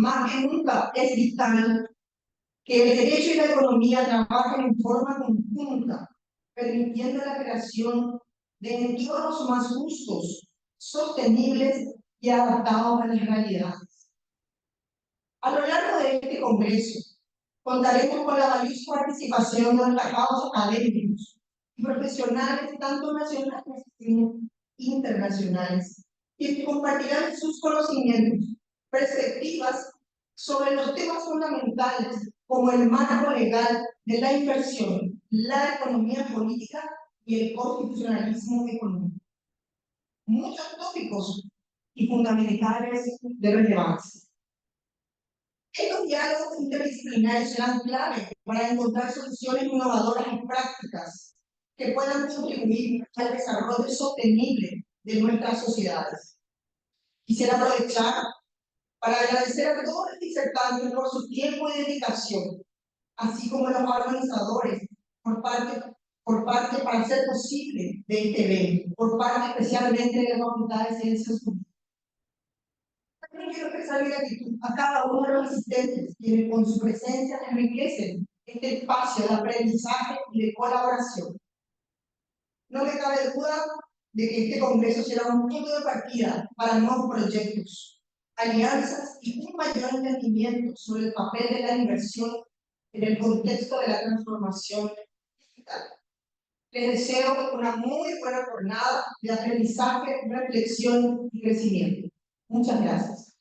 más que nunca es vital que el derecho y la economía trabajen en forma conjunta, permitiendo la creación de entornos más justos, sostenibles y adaptados a las realidades. A lo largo de este Congreso, contaremos con la valiosa participación de destacados académicos y profesionales, tanto nacionales como internacionales, que compartirán sus conocimientos, perspectivas sobre los temas fundamentales como el marco legal de la inversión, la economía política y el constitucionalismo económico. Muchos tópicos y fundamentales de relevancia. Estos diálogos interdisciplinarios serán clave para encontrar soluciones innovadoras y prácticas que puedan contribuir al desarrollo sostenible de nuestras sociedades. Quisiera aprovechar para agradecer a todos los disertantes por su tiempo y dedicación, así como a los organizadores por parte para hacer posible de este evento, por parte especialmente de la Facultad de Ciencias Políticas. También quiero expresar mi gratitud a cada uno de los asistentes, quienes con su presencia enriquecen este espacio de aprendizaje y de colaboración. No me cabe duda de que este congreso será un punto de partida para nuevos proyectos, alianzas y un mayor entendimiento sobre el papel de la inversión en el contexto de la transformación digital. Les deseo una muy buena jornada de aprendizaje, reflexión y crecimiento. Muchas gracias.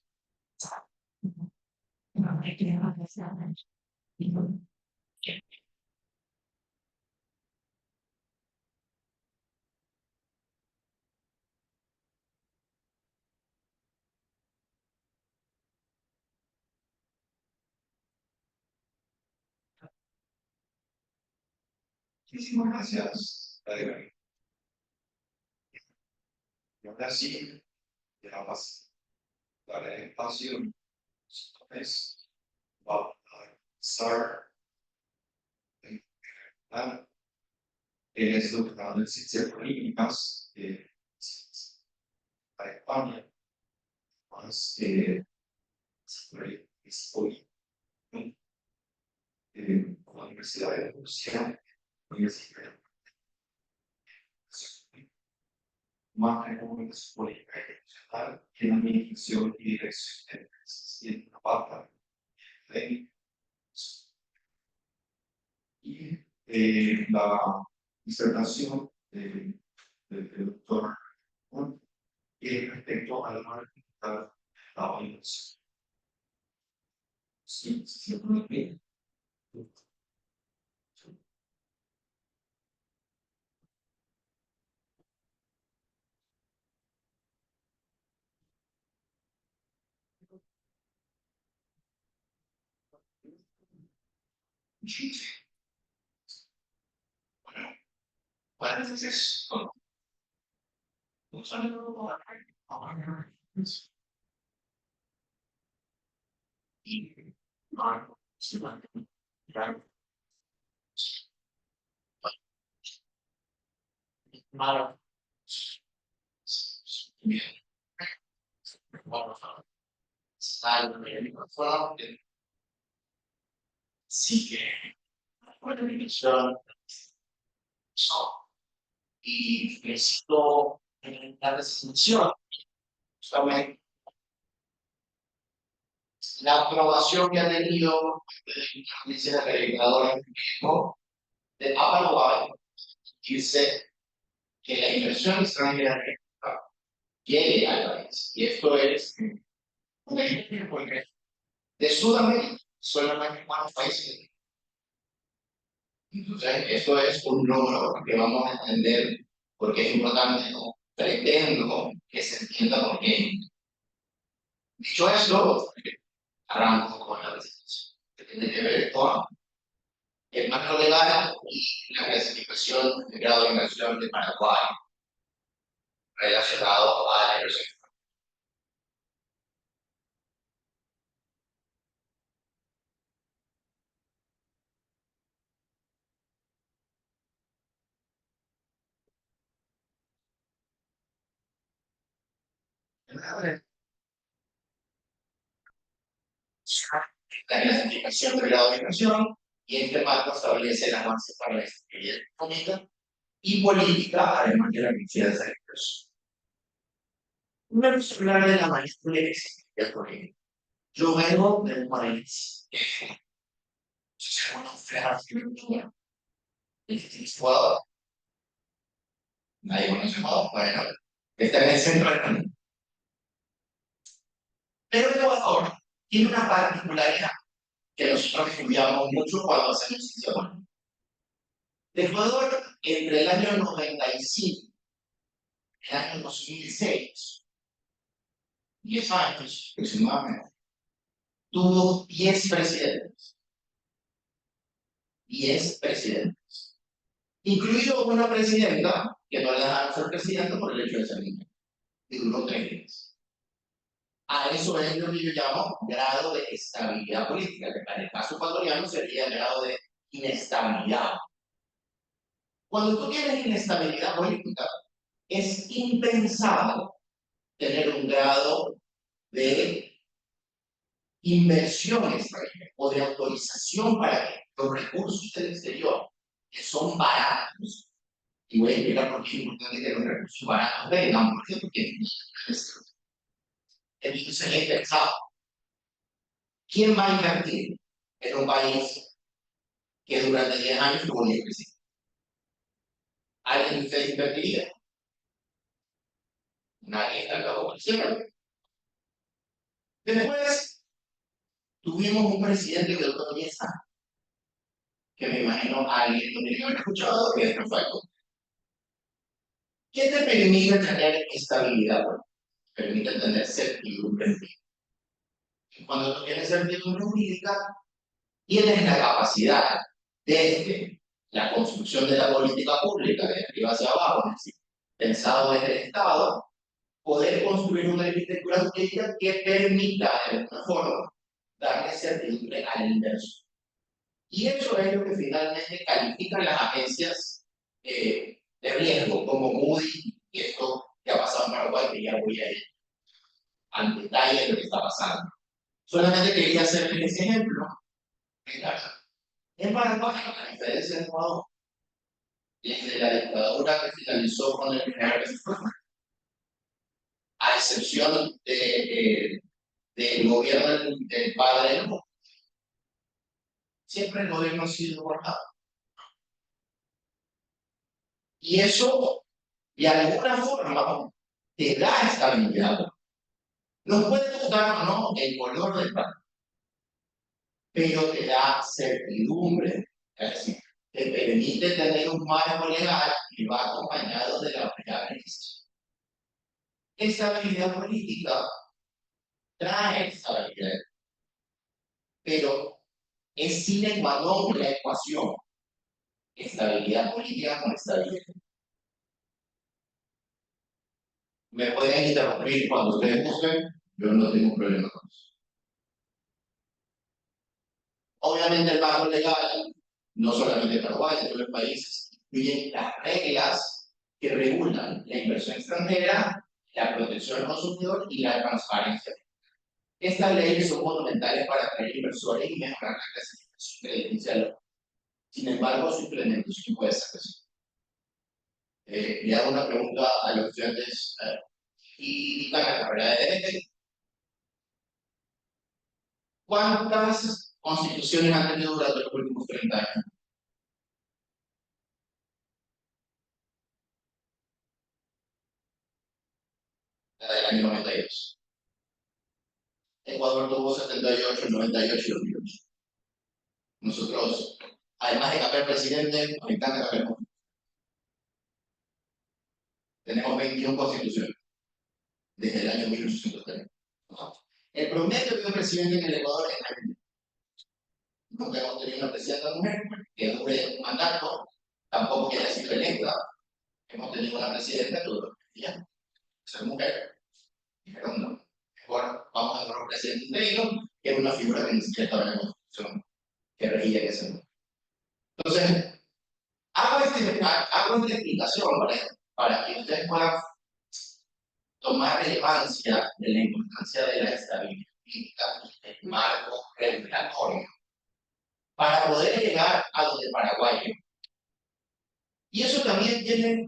Muchísimas gracias, Adrián. Y ahora sí, ya vas a dar el espacio. Entonces, vamos a empezar. Es doctorado en Ciencias Políticas de España, más es político con la Universidad de Murcia, Universidad de más en comunicación política internacional, en administración y dirección de empresas, y en la parte de y la disertación del doctor respecto a la marca de la organización. Sí, sí, muy bien. Bueno, entonces, y sí que bueno, dirección y necesito la resignación, justamente la aprobación que ha tenido la reguladora mismo de aprobar dice que la inversión extranjera llegue al país. Y esto es un ejemplo porque de Sudamérica solamente 4 países. Entonces, esto es un logro que vamos a entender porque es importante, ¿no? Pretendo que se entienda por qué. Dicho esto, arranco con la presentación, que tiene que ver con el marco legal y la clasificación de grado de inversión de Paraguay relacionado a la inversión. la clasificación del grado de inversión, y este marco establece las bases para la estabilidad económica y política, además de la confianza de la inversión. Vamos a hablar de la maestría de política. Yo vengo del país que se llama Francia. Ecuador. Nadie conoce Ecuador, bueno, está en el centro del mundo. Pero Ecuador tiene una particularidad que nosotros estudiamos mucho cuando hacemos historia. Ecuador, entre el año 95 y el año 2006, 10 años aproximadamente, tuvo 10 presidentes. 10 presidentes. Incluido una presidenta que no le dejaron ser presidenta por el hecho de ser niña. Y duró 3 días. A eso es lo que yo llamo grado de estabilidad política, que para el caso ecuatoriano sería el grado de inestabilidad. Cuando tú tienes inestabilidad política, es impensado tener un grado de inversión extranjera o de autorización para que los recursos del exterior, que son baratos, y voy a explicar por qué es importante que los recursos baratos vengan, porque entonces es pensado. ¿Quién va a invertir en un país que durante 10 años tuvo 10 presidentes? ¿Alguien de ustedes invertiría? Nadie está acá como el cielo. Después tuvimos un presidente que duró 10 años, que me imagino a alguien lo tiene que haber escuchado, que es Rafael. ¿Qué te permite tener estabilidad? Permite tener certidumbre jurídica. Cuando tú tienes certidumbre jurídica, tienes la capacidad desde la construcción de la política pública, de arriba hacia abajo, es decir, pensado desde el Estado, poder construir una arquitectura jurídica que permita, de alguna forma, darle certidumbre al inversor. Y eso es lo que finalmente califican las agencias de riesgo, como Moody, y esto que ha pasado en Paraguay, que ya voy a ir al detalle de lo que está pasando. Solamente quería hacerles ese ejemplo. En Paraguay, a diferencia de Ecuador, desde la dictadura que finalizó con el general Reforma, a excepción del gobierno del padre Lugo, siempre el gobierno ha sido guardado. Y eso, de alguna forma, te da estabilidad. Nos puede gustar o no el color del pan, pero te da certidumbre, es decir, te permite tener un marco legal que va acompañado de la precaria. Estabilidad política trae estabilidad, pero es sine qua non la ecuación. Estabilidad política con estabilidad. Me pueden interrumpir cuando ustedes busquen, yo no tengo problema con eso. Obviamente el marco legal, no solamente Paraguay, en todos los países, incluyen las reglas que regulan la inversión extranjera, la protección del consumidor y la transparencia. Estas leyes son fundamentales para atraer inversores y mejorar la clasificación crediticia. Sin embargo, su implementación puede ser así. Le hago una pregunta a los estudiantes y la carrera de Derecho. ¿Cuántas constituciones han tenido durante los últimos 30 años? La del año 92. Ecuador tuvo 78, 98 y 2008. Nosotros, además de cambiar presidente, nos encanta cambiar constitución. Tenemos 21 constituciones desde el año 1830. El promedio de un presidente en el Ecuador es 20. Nunca hemos tenido una presidenta mujer que dure un mandato, tampoco que haya sido electa. Hemos tenido una presidenta que duró ser mujer. Dijeron, no, mejor vamos a tener un presidente interino, que es una figura que ni siquiera estaba en la Constitución, que regía ese mundo. Entonces, hago esta explicación para que ustedes puedan tomar relevancia de la importancia de la estabilidad política, el marco para poder llegar a donde Paraguay llegó. Y eso también tiene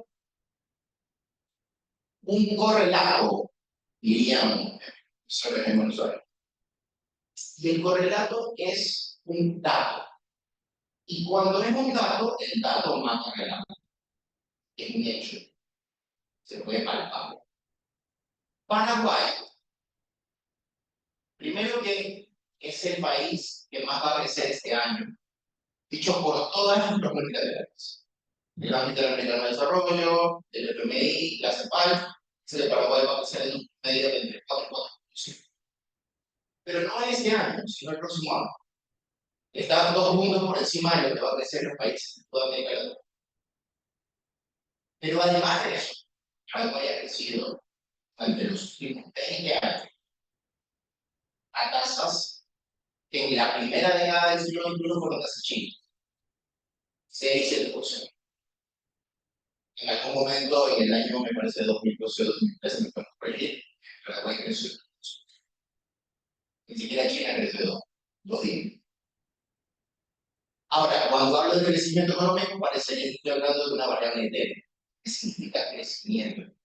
un correlato, diríamos, sobre en Buenos Aires. Y el correlato es un dato. Y cuando es un dato, el dato más correlato es un hecho. Se puede palpar. Paraguay, primero que es el país que más va a crecer este año, dicho por todas las comunidades. El ámbito interamericano de desarrollo, el FMI, la CEPAL, de Paraguay va a crecer en un medio de entre 4 y 4%. Pero no este año, sino el próximo año. Está 2 puntos por encima de lo que va a crecer los países de toda América Latina. Pero además de eso, Paraguay ha crecido ante los últimos 20 años a tasas que en la primera década del siglo XXI fueron tasas chinas, 6-7%. En algún momento, en el año, me parece, 2012 o 2013, me puedo corregir, Paraguay creció. Ni siquiera China creció 2 dígitos. Ahora, cuando hablo de crecimiento económico, parecería que estoy hablando de una variable entera. ¿Qué significa crecimiento?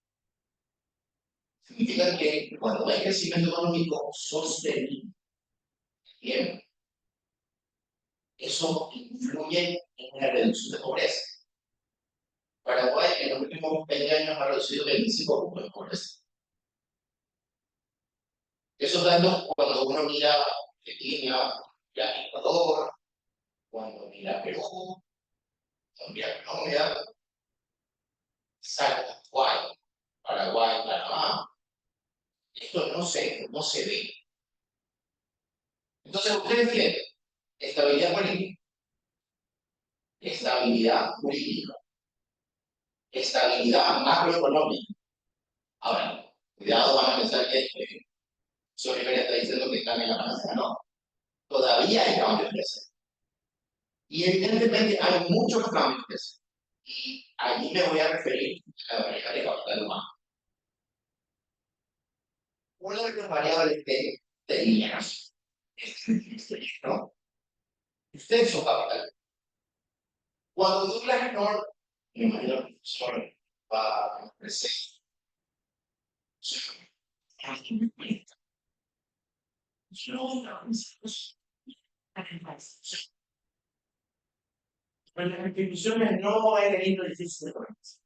Significa que cuando hay crecimiento económico sostenido, bien, eso influye en la reducción de pobreza. Paraguay en los últimos 20 años ha reducido 25 puntos de pobreza. Esos datos, cuando uno mira Argentina, mira Ecuador, cuando mira Perú, cuando mira Colombia, salta Paraguay, Panamá, esto no se ve. Entonces, ustedes tienen estabilidad política, estabilidad jurídica, estabilidad macroeconómica. Ahora, cuidado, van a pensar que Oliver está diciendo que están en la panacea, no. Todavía hay cambios que hacer. Y evidentemente hay muchos cambios que hacer. Y allí me voy a referir a la variable de capital humano. Una de las variables que teníamos es, ¿no? Ustedes son capital. Cuando Douglas North, me imagino que va a ofrecer pero las instituciones no he tenido difícil de conocer.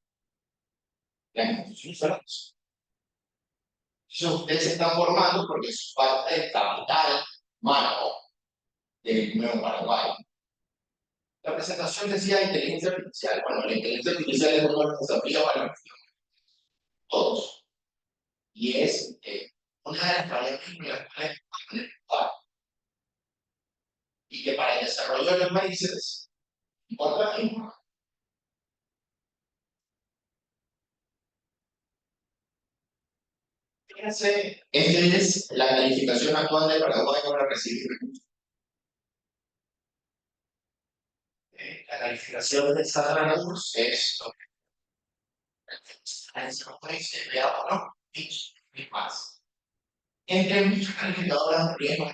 Las instituciones son las. Entonces ustedes se están formando porque es parte del capital humano del nuevo Paraguay. La presentación decía inteligencia artificial. Bueno, la inteligencia artificial es uno de los desafíos para todos. Y es una de las tareas que las cuales y que para el desarrollo de los países importa mismo. Fíjense, esta es la calificación actual de Paraguay para recibir recursos. La calificación de Standard & Poor's es empleado, ¿no? Y más. Entre muchas calificadoras de riesgo.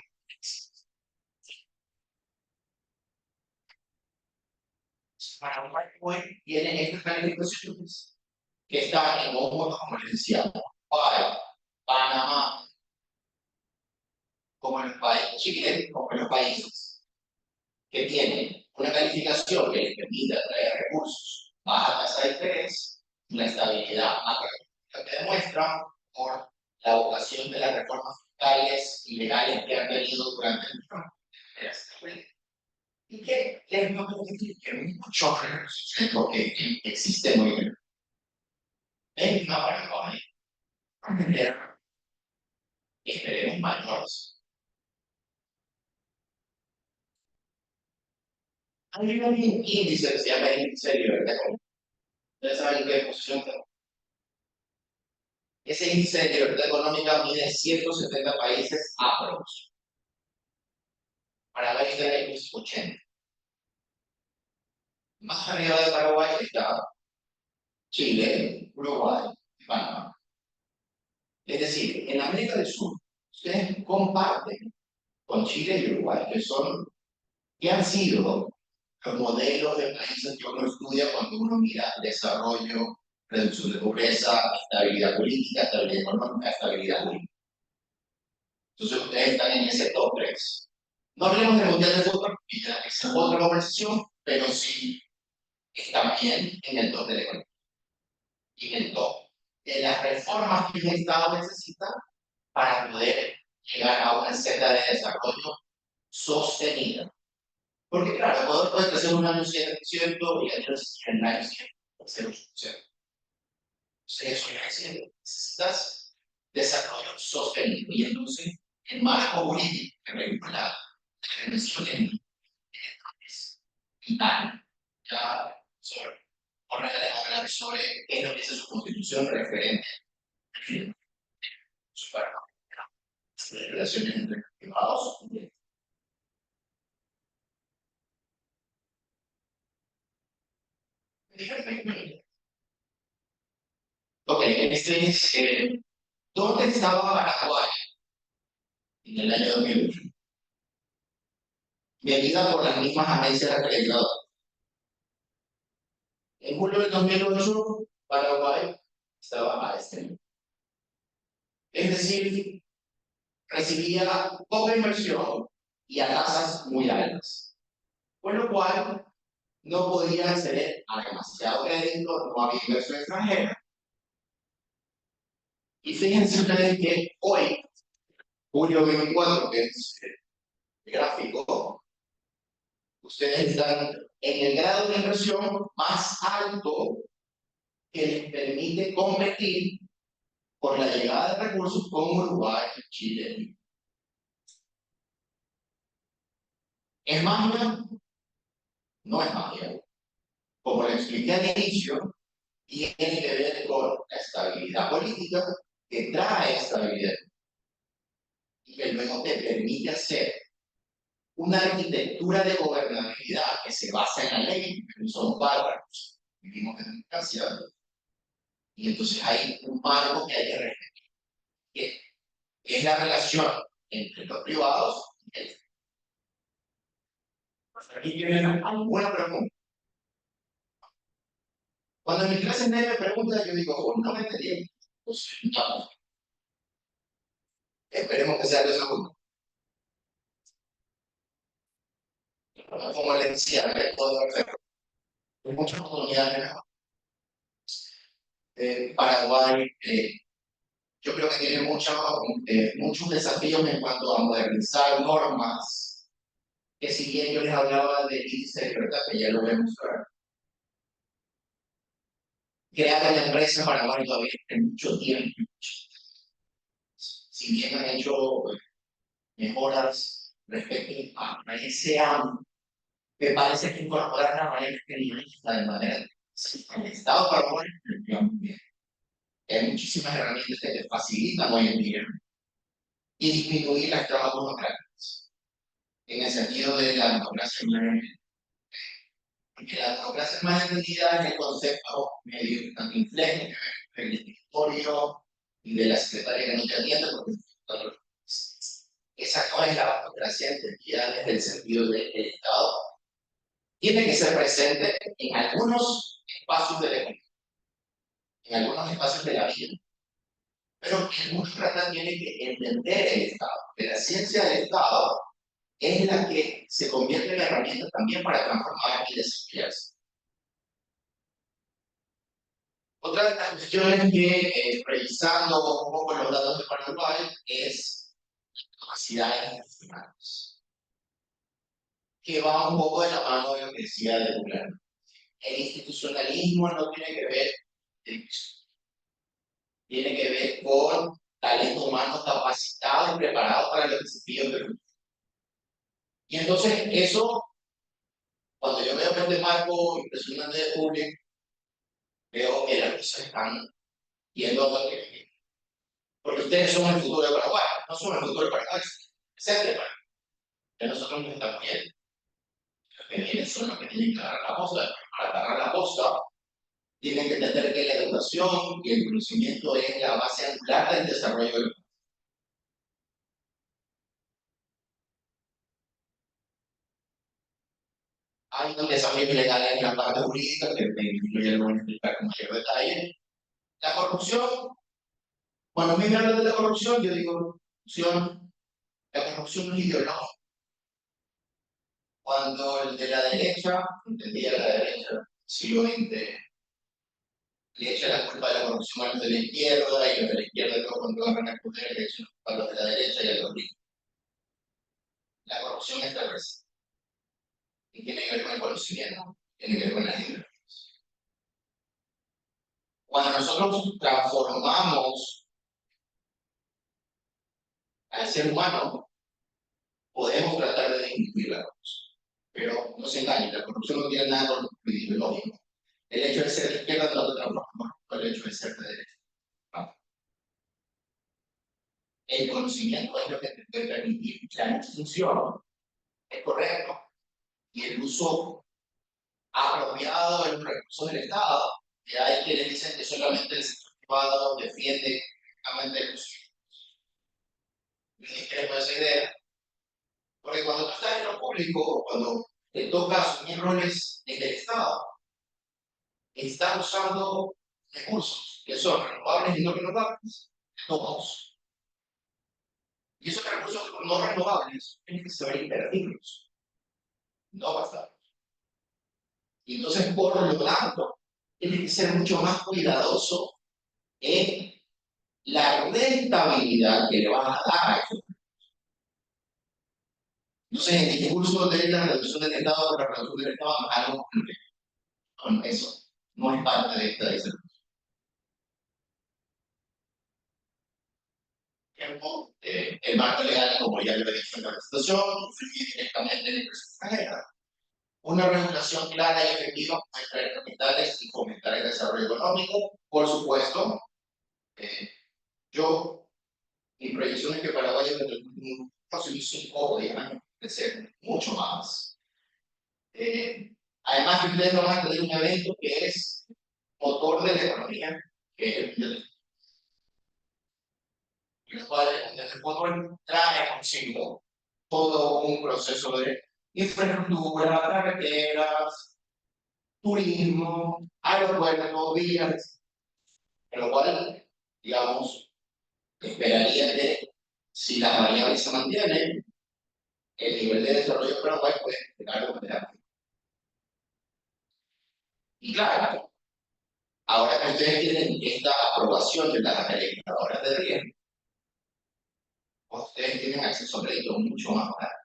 Paraguay tiene estas calificaciones que están en ojos, como les decía, para Panamá, como en los países, Chile, como en los países que tienen una calificación que les permite atraer recursos, baja tasa de interés, una estabilidad macroeconómica que demuestra por la vocación de las reformas fiscales y legales que han tenido durante el tiempo. Y que les no que muchos recursos, porque existe muy bien. En una Paraguay, esperemos mayores. Hay un índice que se llama el índice de libertad económica. Ustedes saben qué posición tengo. Ese índice de libertad económica mide 170 países aprox. Paraguay está en el 80. Más arriba de Paraguay está Chile, Uruguay y Panamá. Es decir, en América del Sur, ustedes comparten con Chile y Uruguay, que son ¿Qué han sido los modelos de países que uno estudia cuando uno mira desarrollo, reducción de pobreza, estabilidad política, estabilidad económica, estabilidad política? Entonces ustedes están en ese top 3. No hablemos del Mundial de Fútbol, porque ya esa es otra conversación, pero sí están bien en el top de la economía y en el top de las reformas que el Estado necesita para poder llegar a una senda de desarrollo sostenida. Porque claro, Ecuador puede crecer un año 7% y el año siguiente 0%. Entonces eso es decir, necesitas desarrollo sostenido. Y entonces el marco jurídico que regula la intervención en es vital. Ya sobre, hablar sobre qué es lo que dice su constitución referente a las relaciones entre privados. Ok, este es, ¿dónde estaba Paraguay en el año 2008? Medida por las mismas agencias acreditadoras. En julio del 2008, Paraguay estaba a este nivel. Es decir, recibía poca inversión y a tasas muy altas. Por lo cual, no podía acceder a demasiado crédito, no había inversión extranjera. Y fíjense ustedes que hoy, julio 24, que es el gráfico, ustedes están en el grado de inversión más alto que les permite competir por la llegada de recursos con Uruguay, Chile. ¿Es magia? No es magia. Como le expliqué al inicio, tiene que ver con la estabilidad política que trae estabilidad y que luego te permite hacer una arquitectura de gobernabilidad que se basa en la ley, que no son bárbaros, vivimos en democracia, y entonces hay un marco que hay que respetar, que es la relación entre los privados y el Estado. Aquí tienen alguna pregunta. Cuando en mi clase nadie me pregunta, yo digo, oh, no me entendí. Pues, no. Esperemos que sea lo segundo. Como les decía, todo hay muchas oportunidades. Paraguay, yo creo que tiene muchos desafíos en cuanto a modernizar normas, que si bien yo les hablaba del índice de libertad, que ya lo vemos ahora, crear una empresa en Paraguay todavía en mucho tiempo. Si bien han hecho mejoras respecto a ese ámbito, me parece que incorporar la manera tecnológica de manera el Estado paraguayo muy bien. Hay muchísimas herramientas que te facilitan hoy en día y disminuir las trabas burocráticas en el sentido de la democracia más, porque la democracia más entendida es el concepto medio tanto inflejo del escritorio y de la secretaria que no te atiende, porque esa no es la democracia entendida desde el sentido del Estado. Tiene que ser presente en algunos espacios de la economía, en algunos espacios de la vida, pero que el demócrata tiene que entender el Estado, que la ciencia del Estado es la que se convierte en herramienta también para transformar y desarrollarse. Otra de las cuestiones que, revisando un poco los datos de Paraguay, es capacidades institucionales, que va un poco de la mano de lo que decía de Popular. El institucionalismo no tiene que ver, tiene que ver con talento humano capacitado y preparado para lo que se pide de Perú. Y entonces eso, cuando yo veo este marco impresionante de público, veo que las cosas están yendo a lo que... Porque ustedes son el futuro de Paraguay, no son el futuro de Paraguay, es el de Paraguay. Que nosotros nos estamos viendo. Los que vienen son los que tienen que agarrar la posta. Para agarrar la posta, tienen que entender que la educación y el conocimiento es la base angular del desarrollo del país. Hay un desafío legal en la parte jurídica que me voy a explicar con mayor detalle. La corrupción, cuando me hablan de la corrupción, yo digo, la corrupción no es ideológica. Cuando el de la derecha, entendía la derecha, siglo XX, le echa la culpa de la corrupción a los de la izquierda, y los de la izquierda luego cuando agarran el poder le echan a los de la derecha y a los ricos. La corrupción es perversa y tiene que ver con el conocimiento, tiene que ver con la libertad. Cuando nosotros transformamos al ser humano, podemos tratar de disminuir la corrupción. Pero no se engañen, la corrupción no tiene nada con lo ideológico. El hecho de ser de izquierda no lo transforma con el hecho de ser de derecha. No. El conocimiento es lo que te puede permitir que la función es correcto y el uso apropiado de los recursos del Estado. Y hay quienes dicen que solamente el sector privado defiende el uso. Yo discrepo de esa idea, porque cuando tú estás en lo público, cuando te toca asumir roles en el Estado, estás usando recursos que son renovables y no renovables, todos. Y esos recursos no renovables tienen que saber invertirlos, no gastarlos. Y entonces, por lo tanto, tienes que ser mucho más cuidadoso en la rentabilidad que le vas a dar a eso. Entonces, en el discurso de la reducción del Estado por la reducción del Estado, algo con eso no es parte de esta decisión. El marco legal, como ya lo he dicho en la presentación, influye directamente en la empresa extranjera. Una regulación clara y efectiva para extraer capitales y fomentar el desarrollo económico. Por supuesto, mi proyección es que Paraguay en los próximos 5 o 10 años crecer mucho más. Además, que ustedes no van a tener un evento que es motor de la economía, que es el cual el fútbol trae consigo todo un proceso de infraestructura, carreteras, turismo, aeropuertos, vías, en lo cual, digamos, esperaría que si las variables se mantienen, el nivel de desarrollo de Paraguay puede llegar a manera. Y claro, ahora que ustedes tienen esta aprobación de las calificadoras de riesgo, ustedes tienen acceso a crédito mucho más barato.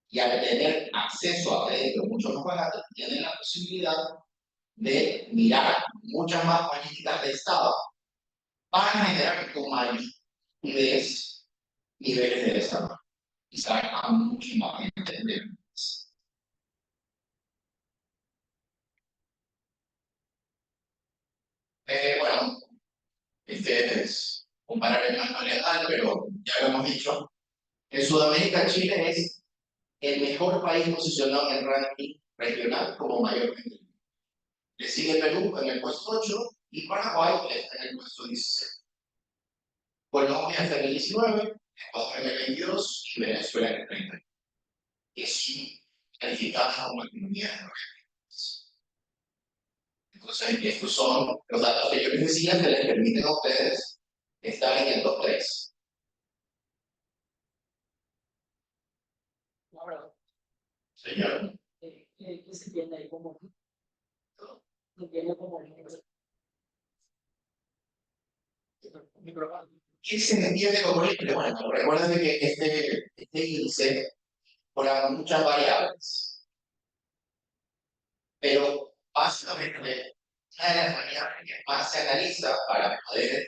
Y al tener acceso a crédito mucho más barato, tienen la posibilidad de mirar muchas más políticas de Estado para generar con mayores niveles de desarrollo y sacar mucho más gente de bueno, este es un paralelo legal, pero ya lo hemos dicho. En Sudamérica, Chile es el mejor país posicionado en el ranking regional como mayor. Le sigue Perú en el puesto 8 y Paraguay está en el puesto 16. Colombia está en el 19, Ecuador en el 22 y Venezuela en el 30. Que sí calificadas como economías emergentes. Entonces, estos son los datos que yo les decía que les permiten a ustedes estar en el top 3. Señor. ¿Qué se entiende ahí como? Se entiende como ¿Qué se entiende como libre? Bueno, recuerden que este índice por muchas variables, pero básicamente una de las variables que más se analiza para poder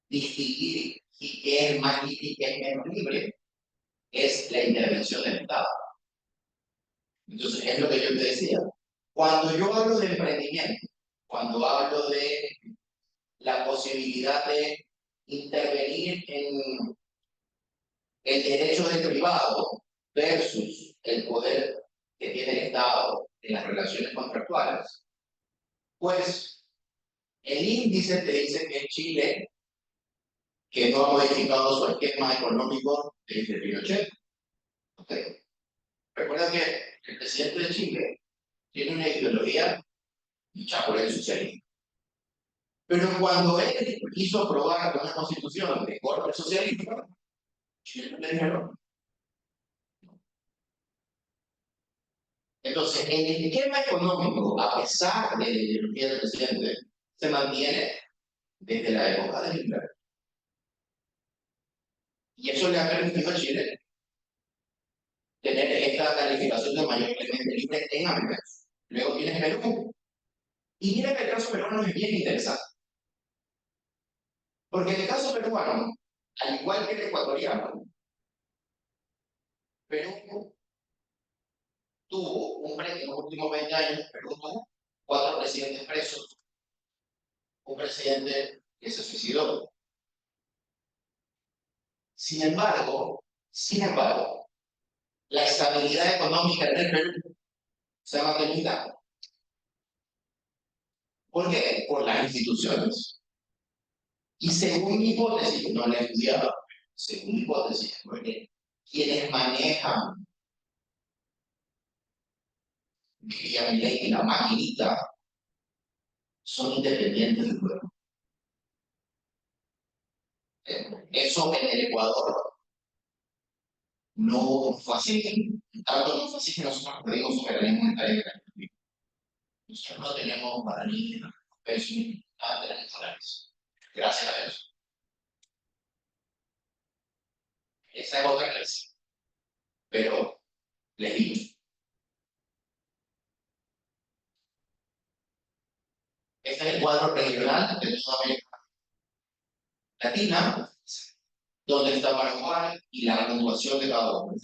distinguir qué es más libre y qué es menos libre es la intervención del Estado. Entonces, es lo que yo te decía. Cuando yo hablo de emprendimiento, cuando hablo de la posibilidad de intervenir en el derecho del privado versus el poder que tiene el Estado en las relaciones contractuales, pues el índice te dice que Chile, que no ha modificado su esquema económico desde Pinochet. ¿Okay? Recuerda que el presidente de Chile tiene una ideología lucha por el socialismo. Pero cuando él quiso aprobar una constitución de corte socialista, Chile le dijeron. Entonces, en el esquema económico, a pesar de la ideología del presidente, se mantiene desde la época de Hitler. Y eso le ha permitido a Chile tener esta calificación de mayormente libre en América. Luego tienes Perú. Y mira que el caso peruano es bien interesante. Porque en el caso peruano, al igual que el ecuatoriano, Perú tuvo en los últimos 20 años, Perú tuvo 4 presidentes presos, un presidente que se suicidó. Sin embargo, la estabilidad económica en el Perú se ha mantenido intacta. ¿Por qué? Por las instituciones. Y según mi hipótesis, no la he estudiado, según mi hipótesis, porque quienes manejan vía ley y la maquinita son independientes del pueblo. Eso en el Ecuador no fue así. Tanto no fue así que nosotros perdimos soberanía monetaria. Nosotros no tenemos guaraní, pesos, nada, tenemos dólares. Gracias a Dios. Esa es otra clase. Pero, les digo, este es el cuadro regional de toda América Latina, donde está Paraguay y la puntuación de cada uno.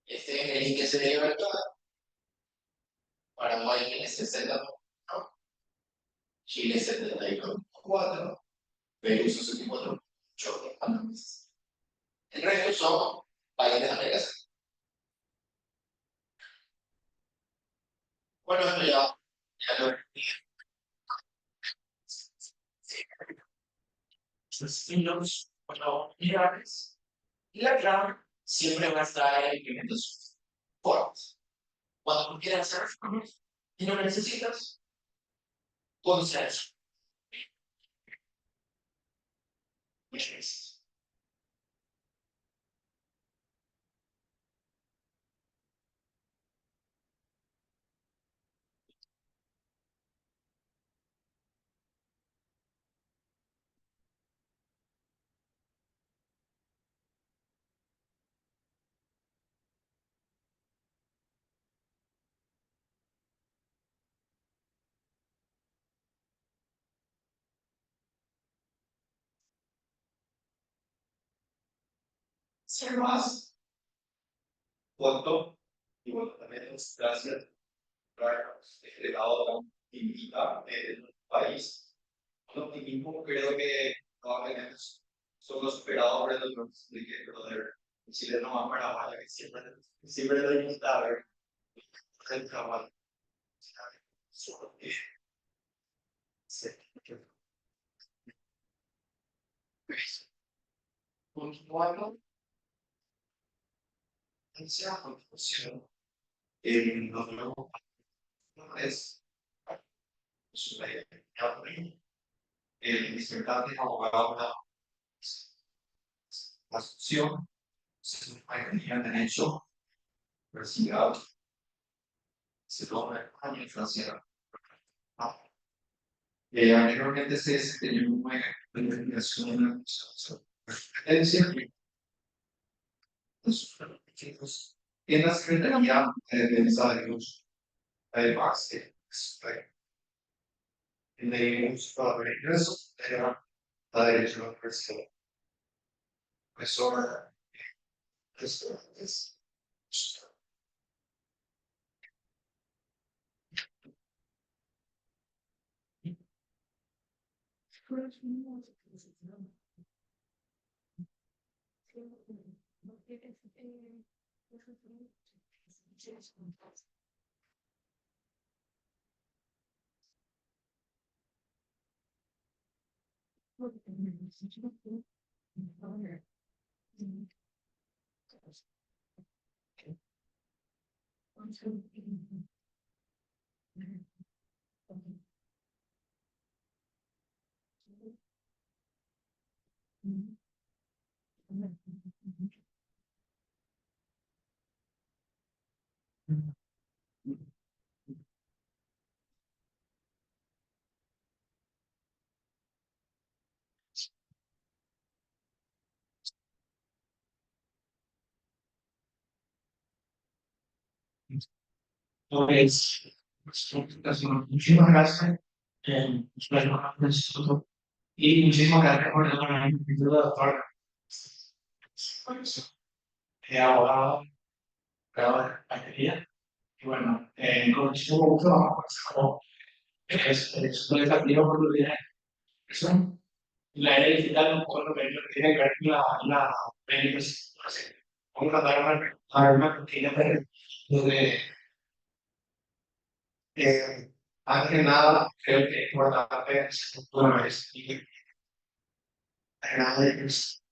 Este es el índice de libertad. Paraguay tiene 60, Chile 74, Perú 64,8. El resto son países de América Central. Bueno, esto ya lo dije. Los oportunidades y la clave siempre va a estar en implementación. Formas. Cuando tú quieras hacer reformas y no necesitas consenso. Muchas veces. Ser más corto y bueno, también gracias por desplegado tan invita en el país. El optimismo creo que probablemente son los operadores de los que expliqué, pero de Chile no va para Paraguay, que siempre lo invita a ver el trabajo. Continuando, esa confusión en los nuevos es el disertante abogado la asunción, se mayoría en derecho, universidad, se toma en España y Francia. Anteriormente se desempeñó una investigación en la competencia en la Secretaría de Defensa de los además en el uso de ingresos era la derecho a la universidad. Profesora, es Entonces, muchísimas gracias por el instituto y muchísimas gracias por el instituto, doctor. Abogado, abogado de batería. Y bueno, con muchísimo gusto vamos a pasar como es un desafío por tu vida. La era digital no puedo ver lo que tiene que ver con la verificación. Vamos a dar una pequeña donde antes que nada creo que es importante una vez y nada de eso.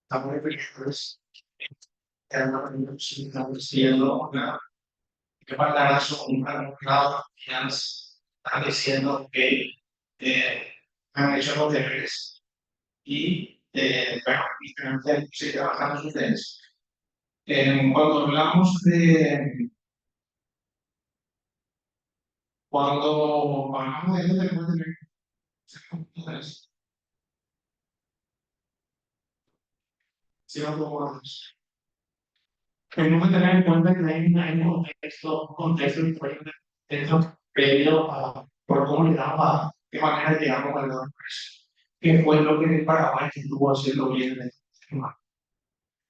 Estamos muy felices estamos diciendo que para la un lado están diciendo que han hecho los deberes y bueno, y finalmente se trabajan ustedes. Cuando hablamos de cuando hablamos de eso, tenemos que tener ciertos tenemos que tener en cuenta que hay un contexto diferente dentro previo a por cómo llegamos a qué manera llegamos al lado precio, que fue lo que Paraguay estuvo haciendo bien en este tema.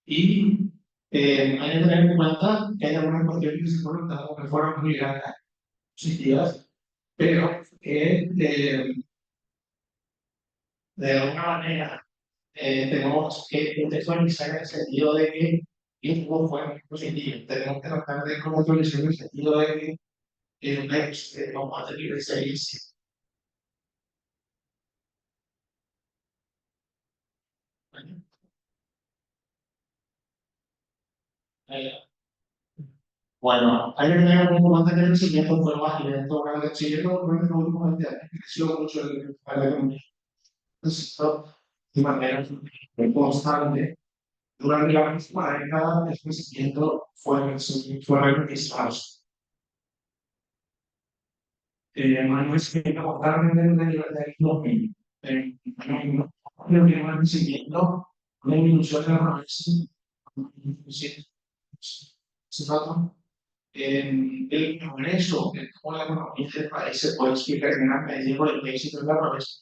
Y hay que tener en cuenta que hay algunas cuestiones que se fueron dando que fueron muy grandes, positivas, pero que de alguna manera tenemos que contextualizar en el sentido de que esto fue muy positivo. Tenemos que tratar de contextualizar en el sentido de que el mes vamos a tener ese inicio. Bueno, hay que tener en cuenta que el crecimiento fue más lento. El crecimiento fue en los últimos 20 años, creció mucho la economía. Entonces, esto de manera constante. Durante la última década, el crecimiento fue registrado. No es que acordarme del 2000. Creo que un crecimiento, una disminución de la pobreza, se trata el progreso de toda la economía del país se puede explicar en gran medida por el éxito de la pobreza.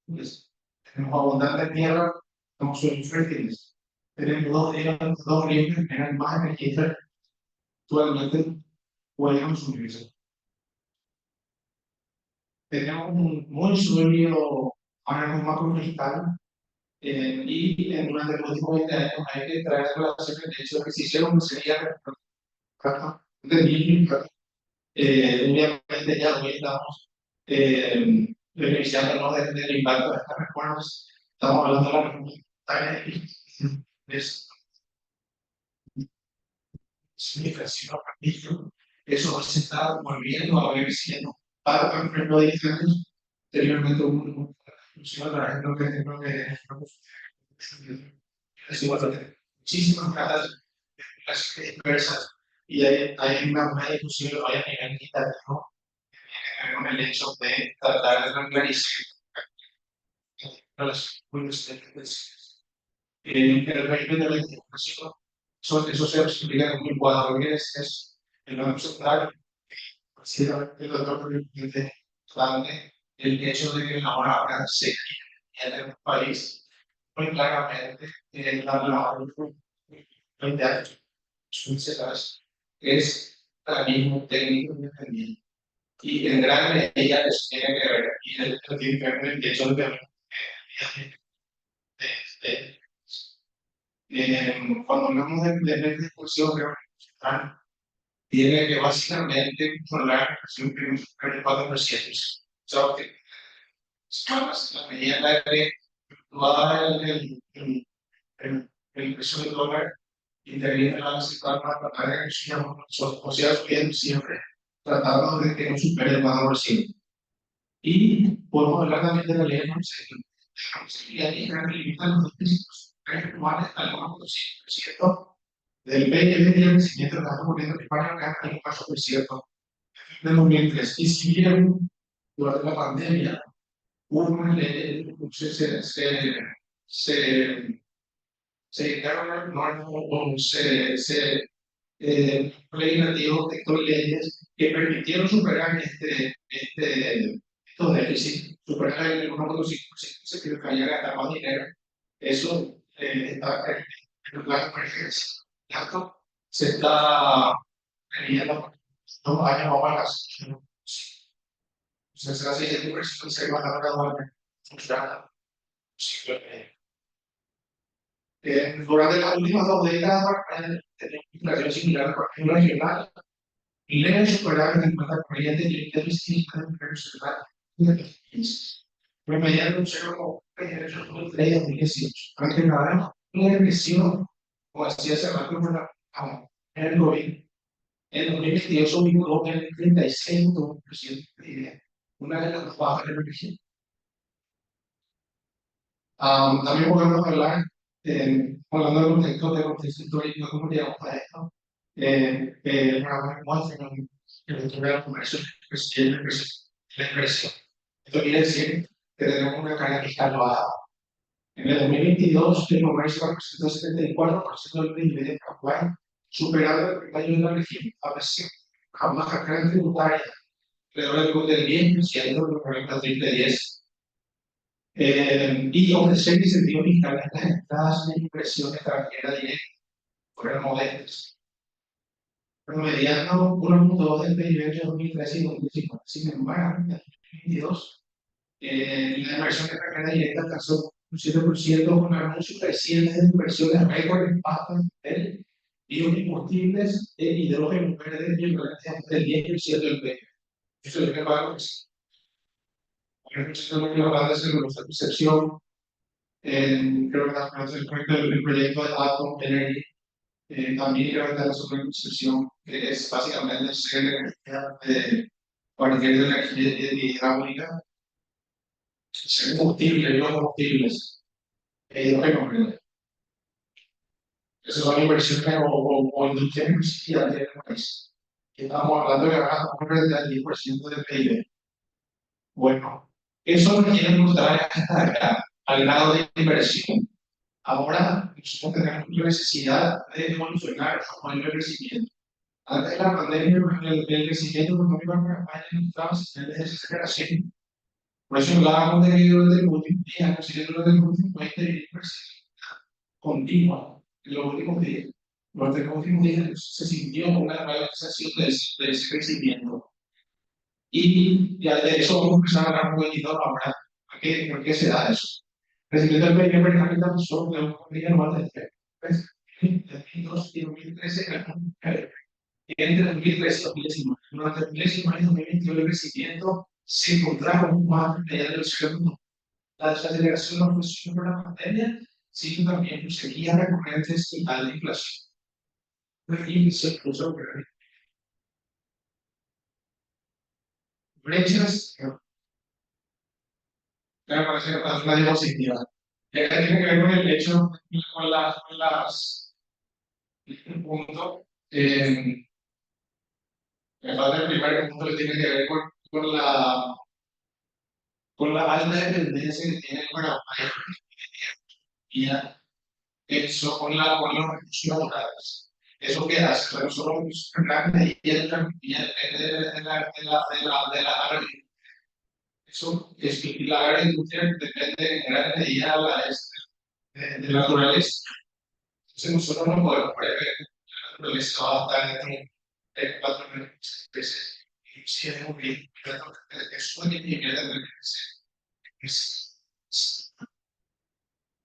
Pues, tenemos abundante tierra, somos suelos fértiles, tenemos dos ríos que generan más energía actualmente pueden consumirse. Tenemos un muy sólido órgano macroambiental y durante los últimos 20 años hay que traer a colación el hecho de que se hicieron sería de mil obviamente ya hoy estamos beneficiándonos del impacto de estas reformas. Estamos hablando de la reforma es significación eso se está volviendo a ver siendo para por ejemplo de años anteriormente a través de lo que muchísimas caras diversas y hay una buena discusión que vaya a nivel legislativo con el hecho de tratar de regularizar las universidades. El régimen de la educación, eso se explica en un cuadro que es el Banco Central, el doctor presidente grande, el hecho de que ahora se en el país muy claramente la idea es organismo técnico independiente y en gran medida eso tiene que ver y el tiene que ver con el hecho de cuando hablamos de discusión tiene que básicamente controlar la relación que nos el 4%. O sea, que la medida en la que va el precio del dólar interviene la necesidad para tratar de que o sea, subiendo siempre, tratando de que no supere el 4%. Y podemos hablar también de la ley de la posibilidad de limitar los déficits anuales al 1,5% del PIB y el crecimiento del gasto corriente primario que hay un paso por cierto de 2003. Y si bien durante la pandemia hubo una ley, se dictaron normas o legislativos, textos y leyes que permitieron superar estos déficits, superar el 1,5%, se quiere callar hasta más dinero. Eso está en el plan de emergencia. Gasto se está teniendo 2 años o más. Entonces, así es que se va a dar gradualmente funcionando. Durante las últimas 2 décadas, tenemos inflación similar por ejemplo regional, y deben superar el 50% y el déficit de promediando un 0,3 en 2018. Antes de nada, una depresión, como decía hace rato, en el COVID. En 2022 vimos el 36,1% de PIB, una de las más bajas de la región. También podemos hablar, hablando de contexto histórico, cómo llegamos a esto. Una muestra en el estudio del comercio y la inversión. Esto quiere decir que tenemos una carga fiscal baja. En el 2022, el comercio representó 74% del PIB de Paraguay, superando el promedio de la región, a una carga tributaria alrededor del 10% de lo que el 2010. Y ofrecer incentivos fiscales a las entradas de inversión extranjera directa fueron modestas, promediando 1,2 del PIB entre 2013 y 2050. Sin embargo, en 2022, la inversión extranjera directa alcanzó un 7% con anuncios crecientes de inversiones récord en pastas de biocombustibles e hidrógeno verde y el relativamente del 10% del PIB. Eso es lo que pagamos. Lo que es la percepción. Creo que el proyecto de Atom Energy también creo que está la superconcepción, que es básicamente ser de partir de energía hidráulica, ser combustible, biocombustibles, hidrógeno verde. Esas son inversiones o industrias industriales del país. Estamos hablando de ganar un 10% del PIB. Bueno, eso nos quiere mostrar al grado de inversión. Ahora nosotros tenemos la necesidad de evolucionar a un crecimiento. Antes de la pandemia, el crecimiento económico en Paraguay estaba en desaceleración. Por eso hablábamos de que durante los últimos días, durante los últimos 20 continua, en los últimos días. Durante los últimos días se sintió una realización de ese crecimiento. Y ya de eso vamos a empezar a hablar un poquitito ahora. ¿Por qué se da eso? El crecimiento del PIB per cápita solo de un día anual de 3. De 2002 y 2013 entre 2013 y 2019. Durante 2019 y 2021 el crecimiento se contrajo más allá de los segundos. La desaceleración no fue solo por la pandemia, sino también por sequías recurrentes y alta inflación. El índice incluso brechas, me parece una diapositiva. Y acá tiene que ver con el hecho, con el punto, me falta el primer punto que tiene que ver con la alta dependencia que tiene el Paraguay y eso con los recursos naturales. Eso que hace, nosotros la medida de la eso es que la agricultura depende en gran medida de la naturaleza. Entonces nosotros no podemos prever la naturaleza va a estar en 4 especies. Y si es muy bien, es un nivel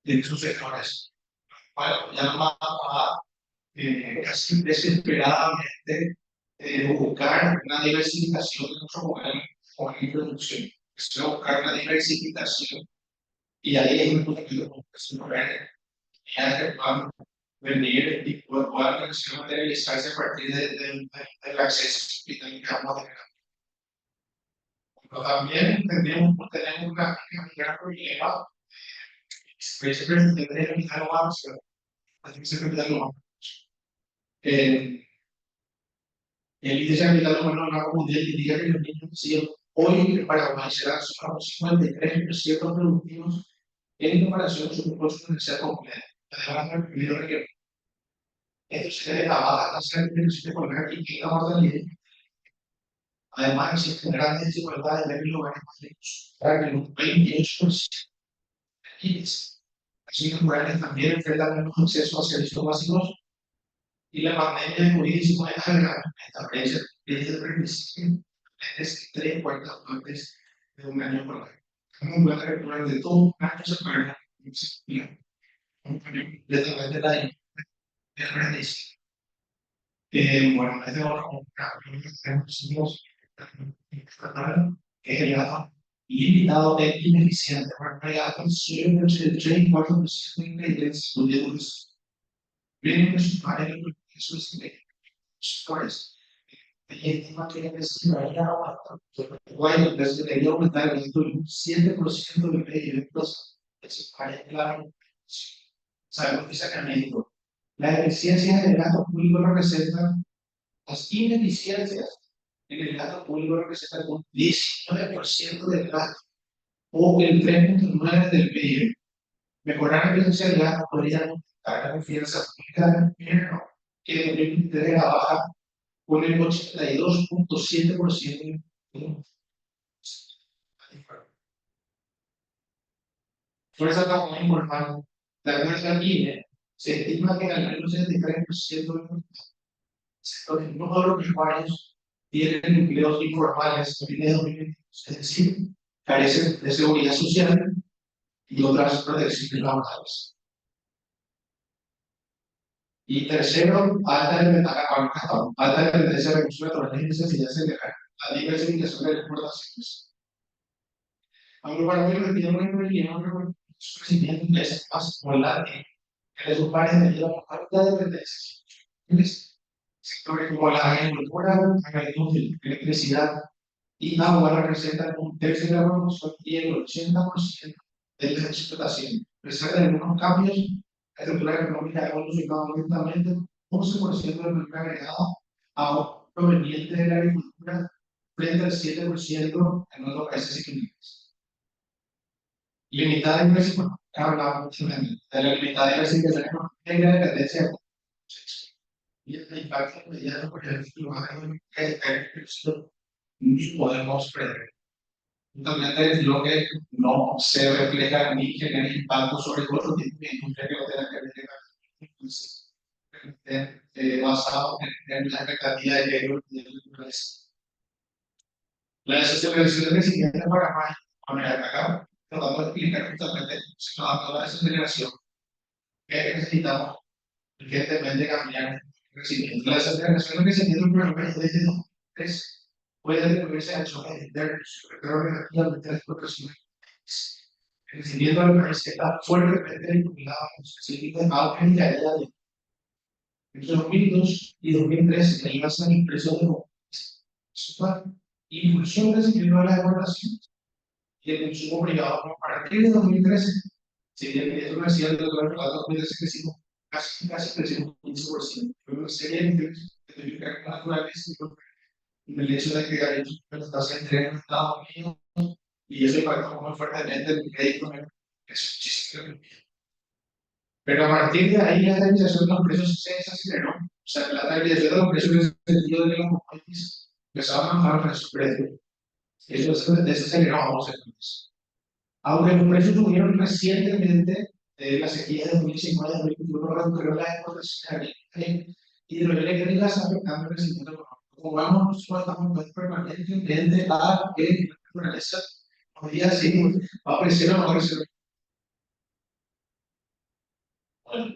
de sus sectores. Bueno, ya más casi desesperadamente buscar una diversificación de nuestro modelo de producción. Es buscar una diversificación y ahí es un poquito como que se mueve venir y poder materializarse a partir del acceso hospital que vamos a tener. Pero también tenemos una gran problema, precisamente de evitar lo más, así se evitar lo más. El índice de capital humano en la comunidad indica que los niños siguen hoy en Paraguay serán solo 53% productivos en comparación con su propósito de ser completo. Además, el primero que esto se debe a la baja tasa de penetración escolar y la mortalidad. Además, existen grandes desigualdades en los lugares más ricos, para que un 28% de niños, así que rurales también enfrentan menos acceso a servicios básicos y la pandemia de COVID-19 agrava esta brecha desde el principio desde 3/4 partes de un año por año. Como puede ver, durante todo un año se paga un año completamente la de redes. Bueno, este otro tenemos que es el gasto ilimitado e ineficiente. Bueno, el gasto solo el 3 y 4% de ingredientes incluidos. Vienen de sus pares, eso es sectores. Y estima que necesitaría bueno, entonces debería aumentar el gasto en un 7% de PIB, eso parece claro. Sabemos que saneamiento. Las eficiencias del gasto público representan las ineficiencias en el gasto público representan un 19% del gasto o el 3,9% del PIB. Mejorar la eficiencia del gasto podría aumentar la confianza pública del gobierno, que en 2023 era baja con el 82,7%. Fuerza como informal. De acuerdo al INE, se estima que al menos el 73% de los sectores no agropecuarios tienen empleos informales en el 2022, es decir, carecen de seguridad social y otras protecciones laborales. Y tercero, alta dependencia de recursos naturales y necesidades de la diversificación de las exportaciones. Aunque para mí lo que tiene un crecimiento es más volátil que sus pares debido a la falta de dependencia. Sectores como la agricultura, electricidad y agua representan un tercio de la producción y el 80% de la explotación. A pesar de algunos cambios, la estructura económica ha evolucionado lentamente, 11% del valor agregado proveniente de la agricultura frente al 7% en otros países económicos. Limitada diversificación, hablamos de la limitada diversificación económica y la dependencia de y el impacto inmediato por el ni podemos prever. Entonces, lo que no se refleja ni genera impacto sobre otro tipo de industria que no tenga que ver basado en la expectativa de que ellos tienen la desaceleración del crecimiento de Paraguay, acá, tratando de explicar justamente la desaceleración que necesitamos urgentemente cambiar el crecimiento. La desaceleración del crecimiento en Paraguay desde 2003 puede devolverse a choques internos, pero relativamente a la exportación. El crecimiento del país está fuertemente vinculado a los crecimientos de auge y caída de entre 2002 y 2013, que iba a ser impresión de commodities. Impulsó el crecimiento de las exportaciones y el consumo privado a partir de 2013. Si bien eso no es cierto, el 2013 crecimos casi crecimos 15%. Fue una serie de intereses que tuvieron que ver con naturales y el hecho de que hay las tasas de interés en Estados Unidos y eso impactó muy fuertemente en el crédito, eso es muchísimo. Pero a partir de ahí la estabilización de los precios se desaceleró. O sea, la estabilización de los precios en el sentido de que los commodities empezaban a bajar su precio. Eso se desaceleró, vamos a decir. Aunque los precios subieron recientemente, la sequía de 2019-2021 redujeron las exportaciones hidroeléctricas afectando el crecimiento económico. Como vemos, nosotros estamos permanentemente a que la naturaleza hoy día sí va a crecer o no va a crecer. Bueno,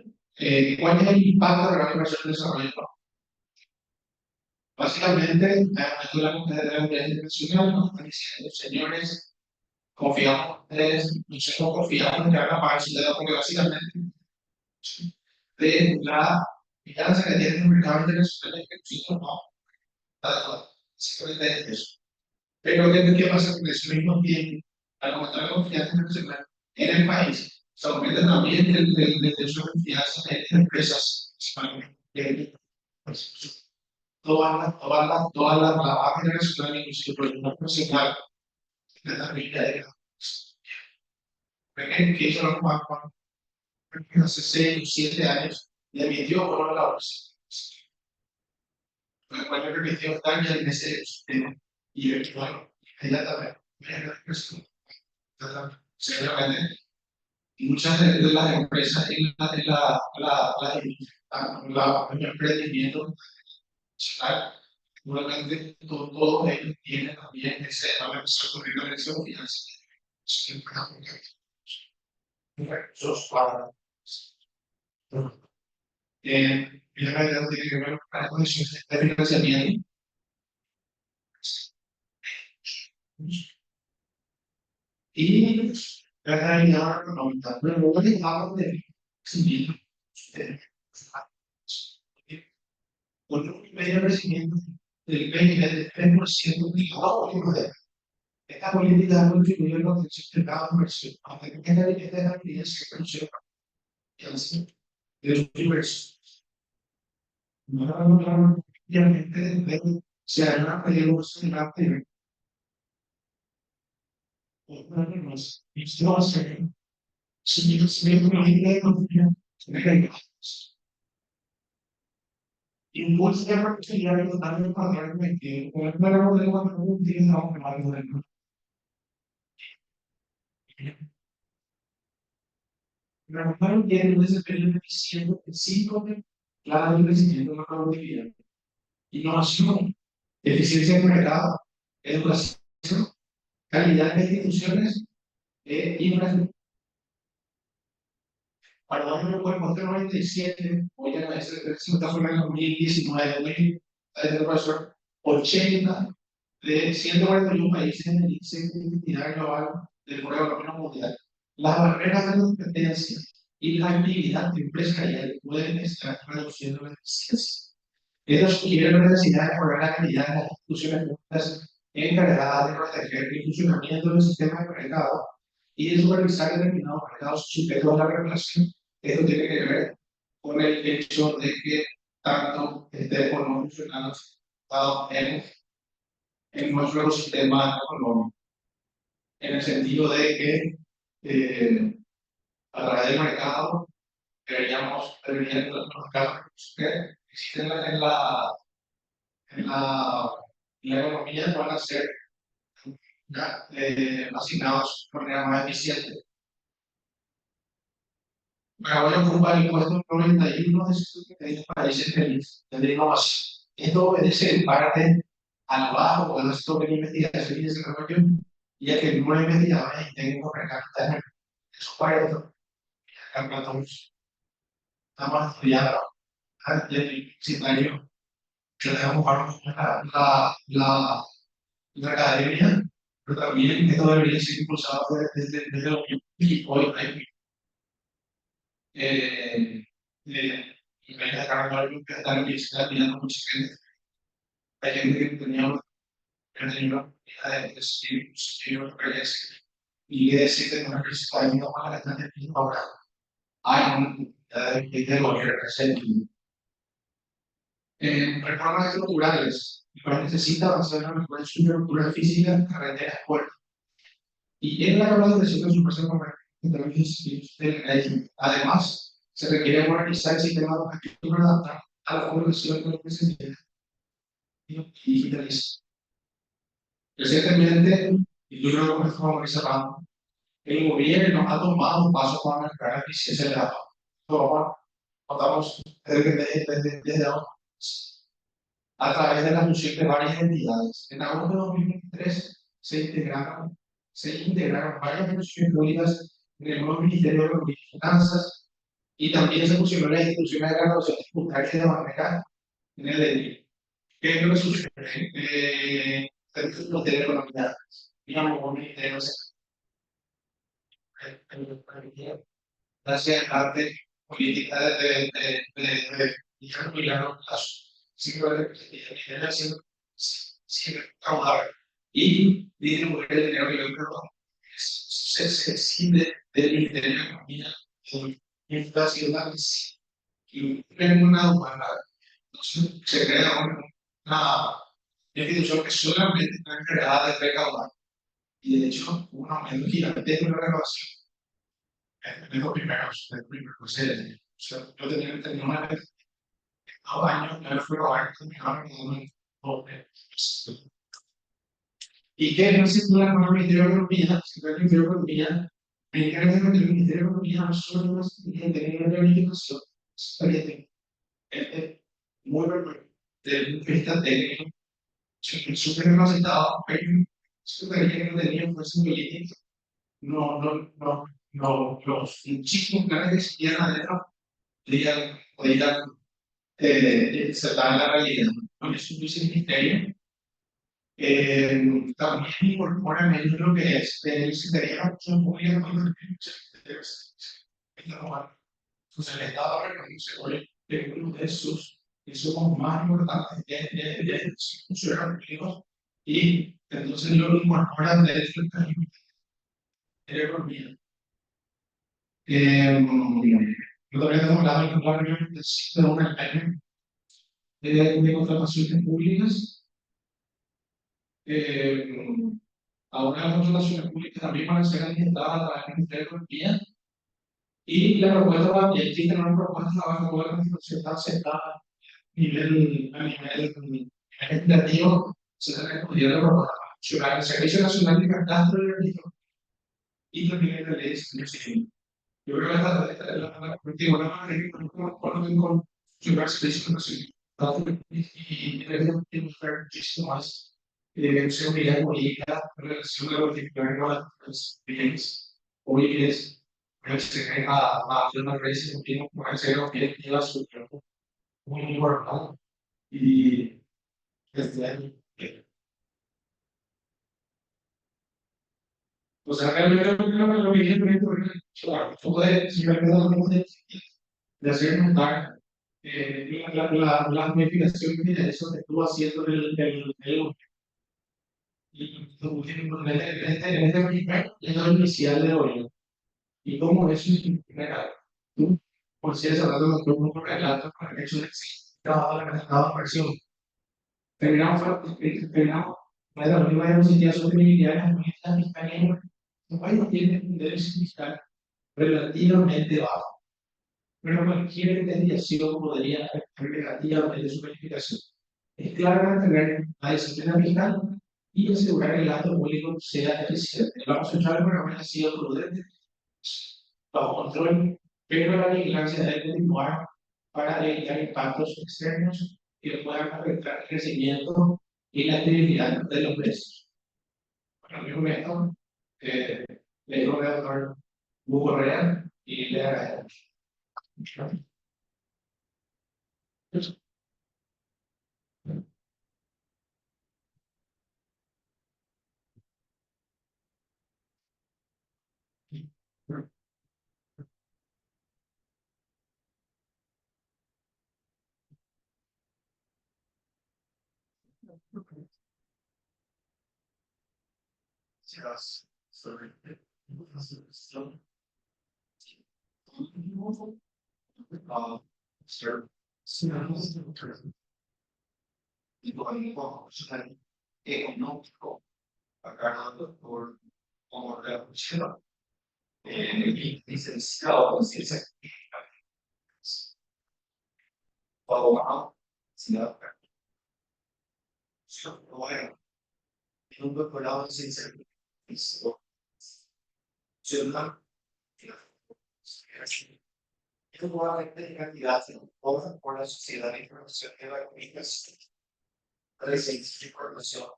¿cuál es el impacto de la inversión en desarrollo? Básicamente, esto es la comunidad internacional, nos están diciendo, señores, confiamos en ustedes, nosotros confiamos en que van a pagar su deuda, porque básicamente de la mirada que tiene el mercado internacional que nosotros no, simplemente eso. Pero ¿qué pasa con eso mismo tiempo? Al aumentar la confianza internacional en el país, se aumenta también el su confianza en empresas principalmente. Pues, todas las la baja internacional, inclusive por el Banco Nacional, de la Biblia de que hizo los bancos hace 6 o 7 años y emitió por la bolsa. Cuando remitió daño en ese sistema y bueno, inmediatamente, seguramente, y muchas de las empresas el emprendimiento nacional, seguramente todos ellos tienen también ese, van a empezar a correr la lección financiera. Recursos para y la realidad tiene que ver con las condiciones de financiamiento. Y la realidad económica, pero no hablamos de crecimiento con un medio crecimiento del PIB del 3% de esta política ha contribuido a la obtención de cada inversión, aunque esta estabilidad se conoce de los universos. No hablamos obviamente de si hay una peligrosa en la PIB. No sé, si yo me impulsa la oportunidad de contar el patrón que con el nuevo de un día no me va a ayudar. La mujer tiene un desempeño eficiente en 5 claro de crecimiento de la productividad, innovación, eficiencia de mercado, educación, calidad de instituciones e infraestructura. Para dar un buen conteo 97, hoy en la resulta fue en el 2019, el profesor, 80 de 141 países en el índice de identidad global del Foro Económico Mundial. Las barreras de la competencia y la actividad empresarial pueden estar reduciendo la eficiencia. Esto sugiere la necesidad de mejorar la calidad de las instituciones públicas encargadas de proteger el funcionamiento del sistema de mercado y de supervisar determinados mercados sujetos a la regulación. Esto tiene que ver con el hecho de que tanto estemos no funcionando en nuestro ecosistema económico, en el sentido de que a través del mercado deberían los mercados que existen en la economía van a ser asignados de manera más eficiente. Voy a ocupar el puesto 91 de los países de innovación. Esto obedece en parte al bajo puesto de investigación y desarrollo y a que el número de investigadores y técnicos per cápita es para estamos estudiando desde el universitario que dejamos la academia, pero también esto debería ser impulsado desde los y hoy hay y me dejaron algo que está en la universidad mirando mucha gente. Hay gente que tenía una oportunidad de decidir lo que es y de decir que una persona que no va a estar en ahora. Hay una oportunidad de gobierno presente. Reformas estructurales. El país necesita avanzar en la mejor infraestructura física, carreteras, puertos. Y en la globalización de su persona además, se requiere modernizar el sistema educativo para adaptar a la población con lo que se entiende y digitaliza. Recientemente, y yo creo que estamos cerrando, el gobierno ha tomado un paso para mejorar la eficiencia de la agua. Contamos desde ahora a través de la fusión de varias entidades. En agosto de 2023 se integraron varias instituciones públicas en el nuevo Ministerio de Economía y Finanzas y también se fusionaron las instituciones de graduación tributaria de manera en el DNI. ¿Qué es lo que sucede? El Ministerio de Economía, digamos, un ministerio gracias al arte política de muy largo plazo. Simplemente genera siempre trabajar y distribuir el dinero que yo creo se decide del Ministerio de Economía inflacionales y en una humana. Entonces se crea una institución que solamente está creada de recaudar y de hecho un aumento gigantesco de la recaudación en los primeros series. O sea, yo tenía una vez 2 años, ya fui a robar, terminaron con un doble. ¿Y qué no circula con el Ministerio de Economía? Si el Ministerio de Economía, me encarga de que el Ministerio de Economía no solo tiene que tener una planificación, es muy bueno, desde el punto de vista técnico, súper capacitado, pero súper que no tenía fuerza política, los muchísimos planes que se llenan adentro podían insertar la realidad. Con eso dice el Ministerio. También incorporan ellos lo que es el Secretaría de la Función Pública cuando entonces el Estado reconoce hoy que uno de sus insumos más importantes es los funcionarios públicos y entonces lo incorporan dentro de la economía. Todavía estamos hablando de la reunión de una campaña de contrataciones públicas. Ahora las contrataciones públicas también van a ser administradas a través del Ministerio de Economía y la propuesta ya existe una propuesta va a poder presentarse a nivel legislativo, se está respondiendo la propuesta nacional, el Servicio Nacional de Catastro y Registro y también la ley de servicios civiles. Yo creo que la última manera que con el Servicio Nacional y debe buscar muchísimo más seguridad jurídica en relación a verificar los bienes o bienes que se a hacer una red de tiempo para hacer lo que lleva su tiempo muy importante y desde o sea, realmente lo que quiero es claro, poder simplemente de hacer notar la modificación de eso que estuvo haciendo el en este primer año inicial de hoy. Y cómo eso implica, tú, por si eres hablando de un relato con el hecho de que se trabajaba la versión. Terminamos, la última diapositiva sostenibilidad de las herramientas fiscales. Un país tiene un déficit fiscal relativamente bajo, pero cualquier desviación podría afectar negativamente su calificación. Es clave mantener la disciplina fiscal y asegurar que el gasto público sea eficiente. Vamos a echar el programa ha sido prudente, bajo control, pero la vigilancia debe continuar para evitar impactos externos que puedan afectar el crecimiento y la actividad de los precios. Bueno, mi momento, le digo al doctor Hugo Correa y le agradezco. Yes, sorry. Sir, económico pagado por como la pusieron licenciado en ciencias químicas, abogado, ciudad, bueno, en un doctorado en ciencias químicas, ciudad, es probablemente candidato por la Sociedad de Información de la Comunicación, de Ciencias de Información,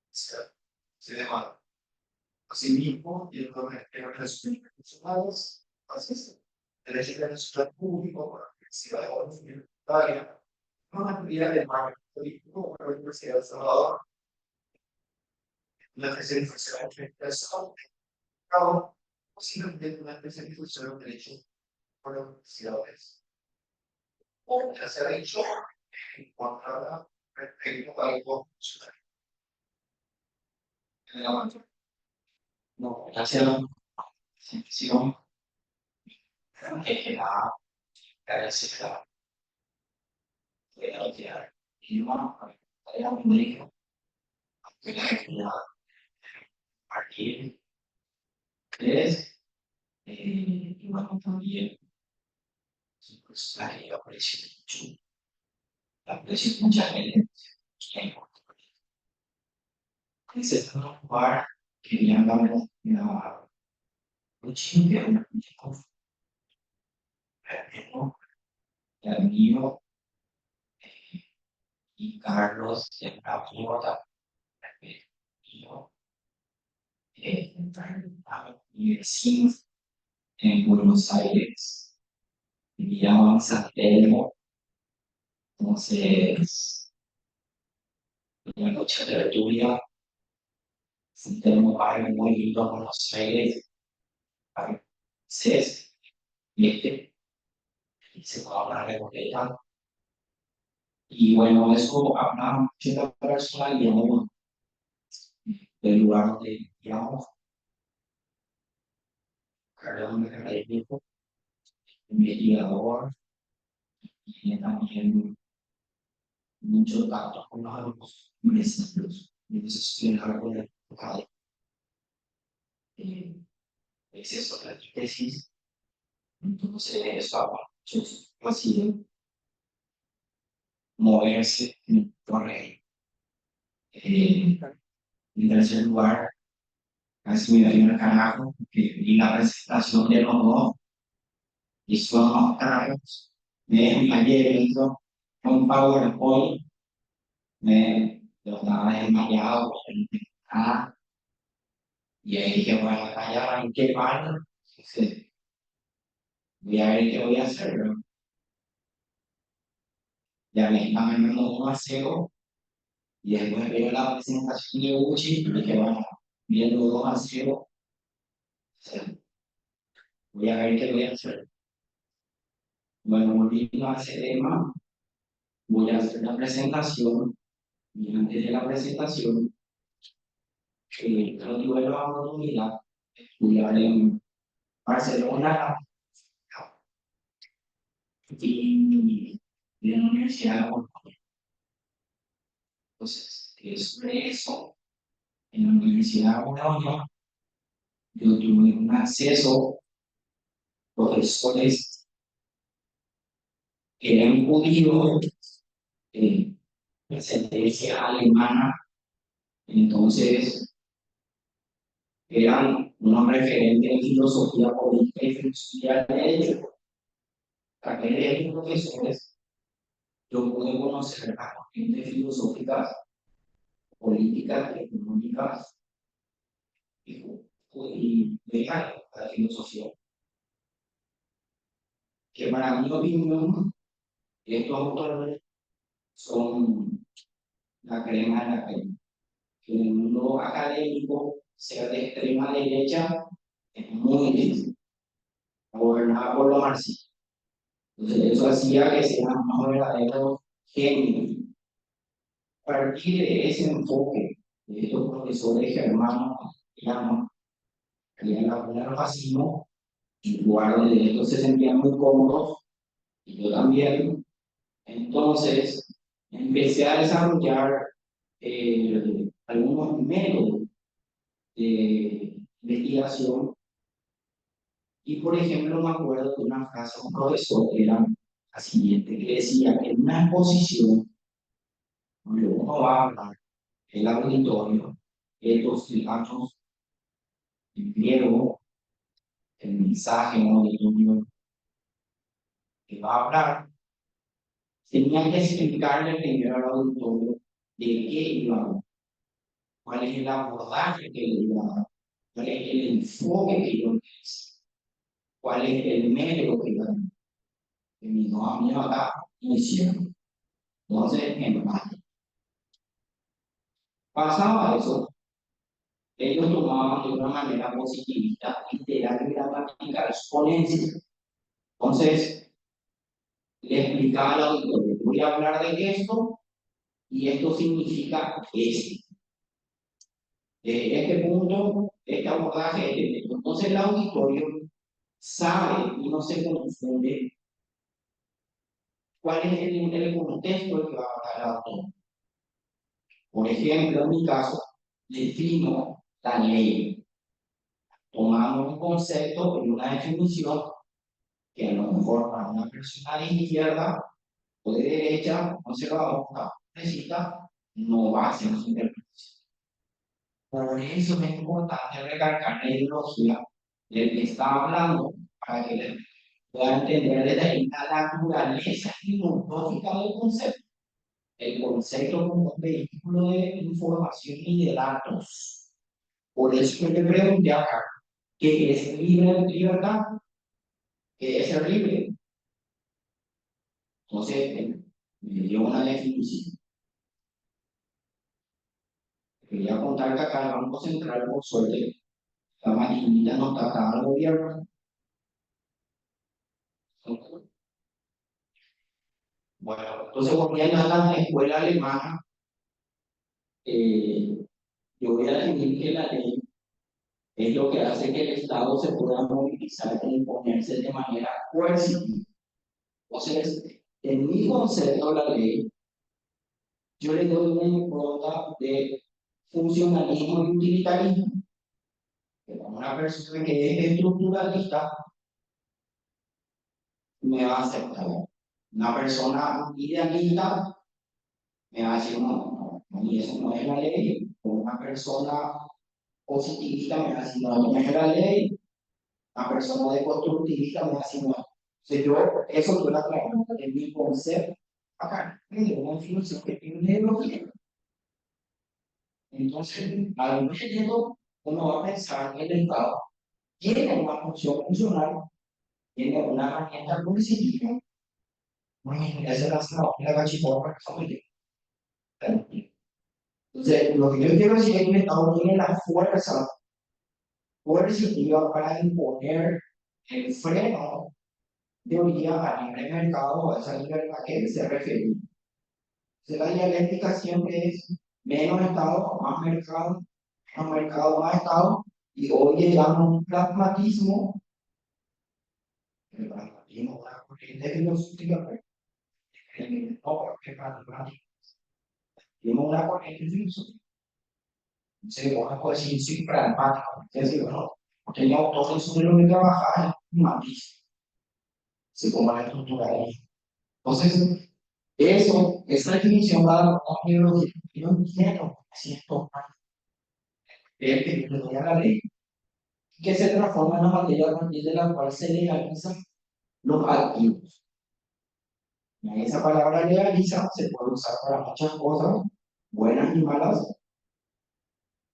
se demanda. Asimismo, y en relaciones internacionales, el registro público por la Universidad de Universitaria, una actividad de marketing político por la Universidad de El Salvador, una especialización en educación, posiblemente una especialización en derecho por las universidades. O ya se ha dicho en cuanto a respecto a algo constitucional. En el avance. No, ya sea la definición que la necesidad de la idioma, la médica, que la actividad partir tres, y bueno, también pues, la aprecio mucho, la aprecio mucha gente, en ese lugar querían dar la lucha de una el mío y Carlos de la Florida, mío, a mi vecino en Buenos Aires, vivíamos en San Telmo, entonces, una noche de lluvia, San Telmo barrio muy lindo, Buenos Aires, entonces, y se puede hablar de botella, y bueno, eso habla mucho de la personalidad del lugar donde vivíamos, Carlos de académico, investigador, y también muchos datos con los alumnos maestros, y entonces tiene algo de enfocado. Es eso, la tesis, entonces eso ha sido moverse en torre. En tercer lugar, casi me dio el carajo, que vi la presentación de los dos, y son los carajos, ayer hizo un PowerPoint, lo estaba desmayado, y ahí dije, bueno, acá ya arranqué mal, voy a ver qué voy a hacer, ¿no? Ya me estaba ganando 1-0, y después veo la presentación de Gucci, y dije, bueno, viendo 2-0, voy a ver qué voy a hacer. Bueno, volviendo a ese tema, voy a hacer la presentación, y antes de la presentación, yo tuve la oportunidad de estudiar en Barcelona y en la Universidad de Colombia. Entonces, sobre eso, en la Universidad de Colombia, yo tuve un acceso a profesores que eran judíos, de ascendencia alemana, entonces eran unos referentes en filosofía política y filosofía de derecho. A través de estos profesores, yo pude conocer a corrientes filosóficas, políticas, económicas y de la filosofía. Que para mi opinión, estos autores son la crema de la crema. Que en el mundo académico, ser de extrema derecha, es muy difícil, gobernada por los marxistas. Entonces, eso hacía que sean más verdaderos genios. A partir de ese enfoque de estos profesores germanos, digamos, que en la primera fascismo, en lugar donde estos se sentían muy cómodos, y yo también, entonces empecé a desarrollar algunos métodos de investigación. Y por ejemplo, me acuerdo de una frase de un profesor que era la siguiente, que decía que en una exposición donde uno va a hablar el auditorio, estos datos, el griego, el mensaje en auditorio que va a hablar, tenía que explicarle primero al auditorio de qué iba a hablar, cuál es el abordaje que iba a dar, cuál es el enfoque que iba a decir, cuál es el método que iba a dar. Que mi no a mí acá hicieron. Entonces, en pasaba eso, ellos tomaban de una manera positivista, literal y dramática las ponencias. Entonces, le explicaba al auditorio, voy a hablar de esto y esto significa esto. Este punto, este abordaje, este punto. Entonces el auditorio sabe y no se confunde cuál es el contexto que va a hablar el autor. Por ejemplo, en mi caso, defino la ley. Tomamos un concepto y una definición que a lo mejor para una persona de izquierda o de derecha, conservadora, necesita, no va a ser su interpretación. Por eso es importante recalcar la ideología del que está hablando para que le pueda entender desde ahí la naturaleza filosófica del concepto. El concepto como un vehículo de información y de datos. Por eso que te pregunté acá, ¿qué es libertad? ¿Qué es ser libre? Entonces, me dio una definición. Quería contar que acá el Banco Central, por suerte, la maquinita no está atada al gobierno. Bueno, entonces volviendo a la escuela alemana, yo voy a definir que la ley es lo que hace que el Estado se pueda movilizar e imponerse de manera coercitiva. Entonces, en mi concepto de la ley, yo le doy una impronta de funcionalismo y utilitarismo. Que como una persona que es estructuralista, me va a aceptar. Una persona idealista me va a decir, no, y eso no es la ley. O una persona positivista me va a decir, no es la ley. Una persona de constructivista me va a decir, no. Entonces yo, eso yo la traigo en mi concepto acá, en una filosofía que tiene una ideología. Entonces, al menos uno va a pensar que el Estado tiene una función funcional, tiene una herramienta coercitiva. Esa es la cachiporra que somos yo. Entonces, lo que yo quiero decir es que el Estado tiene la fuerza coercitiva para imponer el freno de hoy día al libre mercado, a esa libertad que él se refiere. Entonces, la dialéctica siempre es menos Estado, más mercado, más Estado, y hoy llegamos a un pragmatismo, el pragmatismo es una corriente filosófica, pero no, porque pragmático. Tenemos una corriente filosófica. Entonces, vos no puedes decir, soy pragmático, es decir, bueno, tenía autores sobre lo que trabajar en matiz, así como la estructura ahí. Entonces, esa definición va a dar una ideología. Yo no quiero si esto es que yo le doy a la ley, que se transforma en la materia a partir de la cual se legalizan los activos. Y esa palabra legaliza se puede usar para muchas cosas, buenas y malas,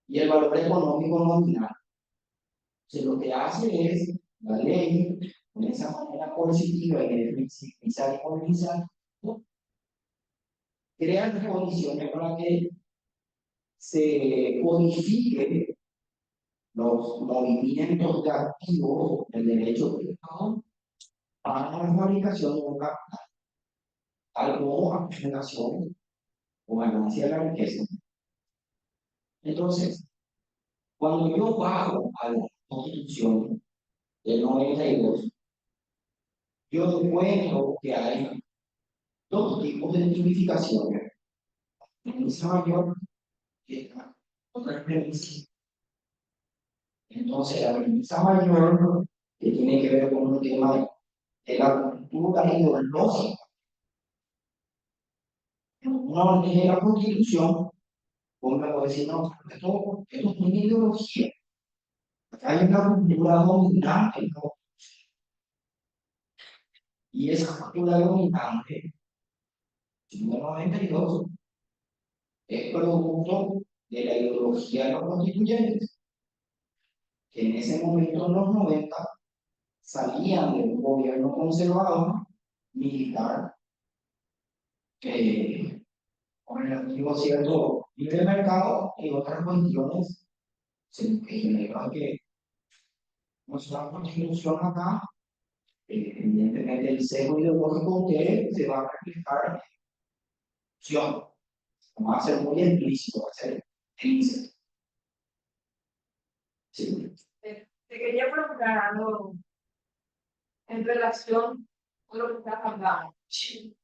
y el valor económico nominal. Entonces, lo que hace es la ley, de esa manera coercitiva y de flexibilizar y movilizar, ¿no? Crear las condiciones para que se codifique los movimientos de activos del derecho privado para la fabricación de un capital, algo a generación o ganancia de la riqueza. Entonces, cuando yo bajo a la Constitución del 92, yo encuentro que hay dos tipos de tipificaciones. Premisa mayor y la otra premisa. Entonces, la premisa mayor, que tiene que ver con un tema de la cultura ideológica, no de la Constitución, uno me puede decir, no, esto es una ideología. Hay una cultura dominante, ¿no? Y esa cultura dominante, en el 92, es producto de la ideología de los constituyentes, que en ese momento, en los 90, salían de un gobierno conservador, militar, con relativo cierto libre mercado y otras cuestiones que generan que nuestra constitución acá Evidentemente el sesgo ideológico que se va a reflejar en la opción. Va a ser muy explícito, va a ser explícito. Sí. Te quería preguntar algo en relación con lo que estás hablando. Sí.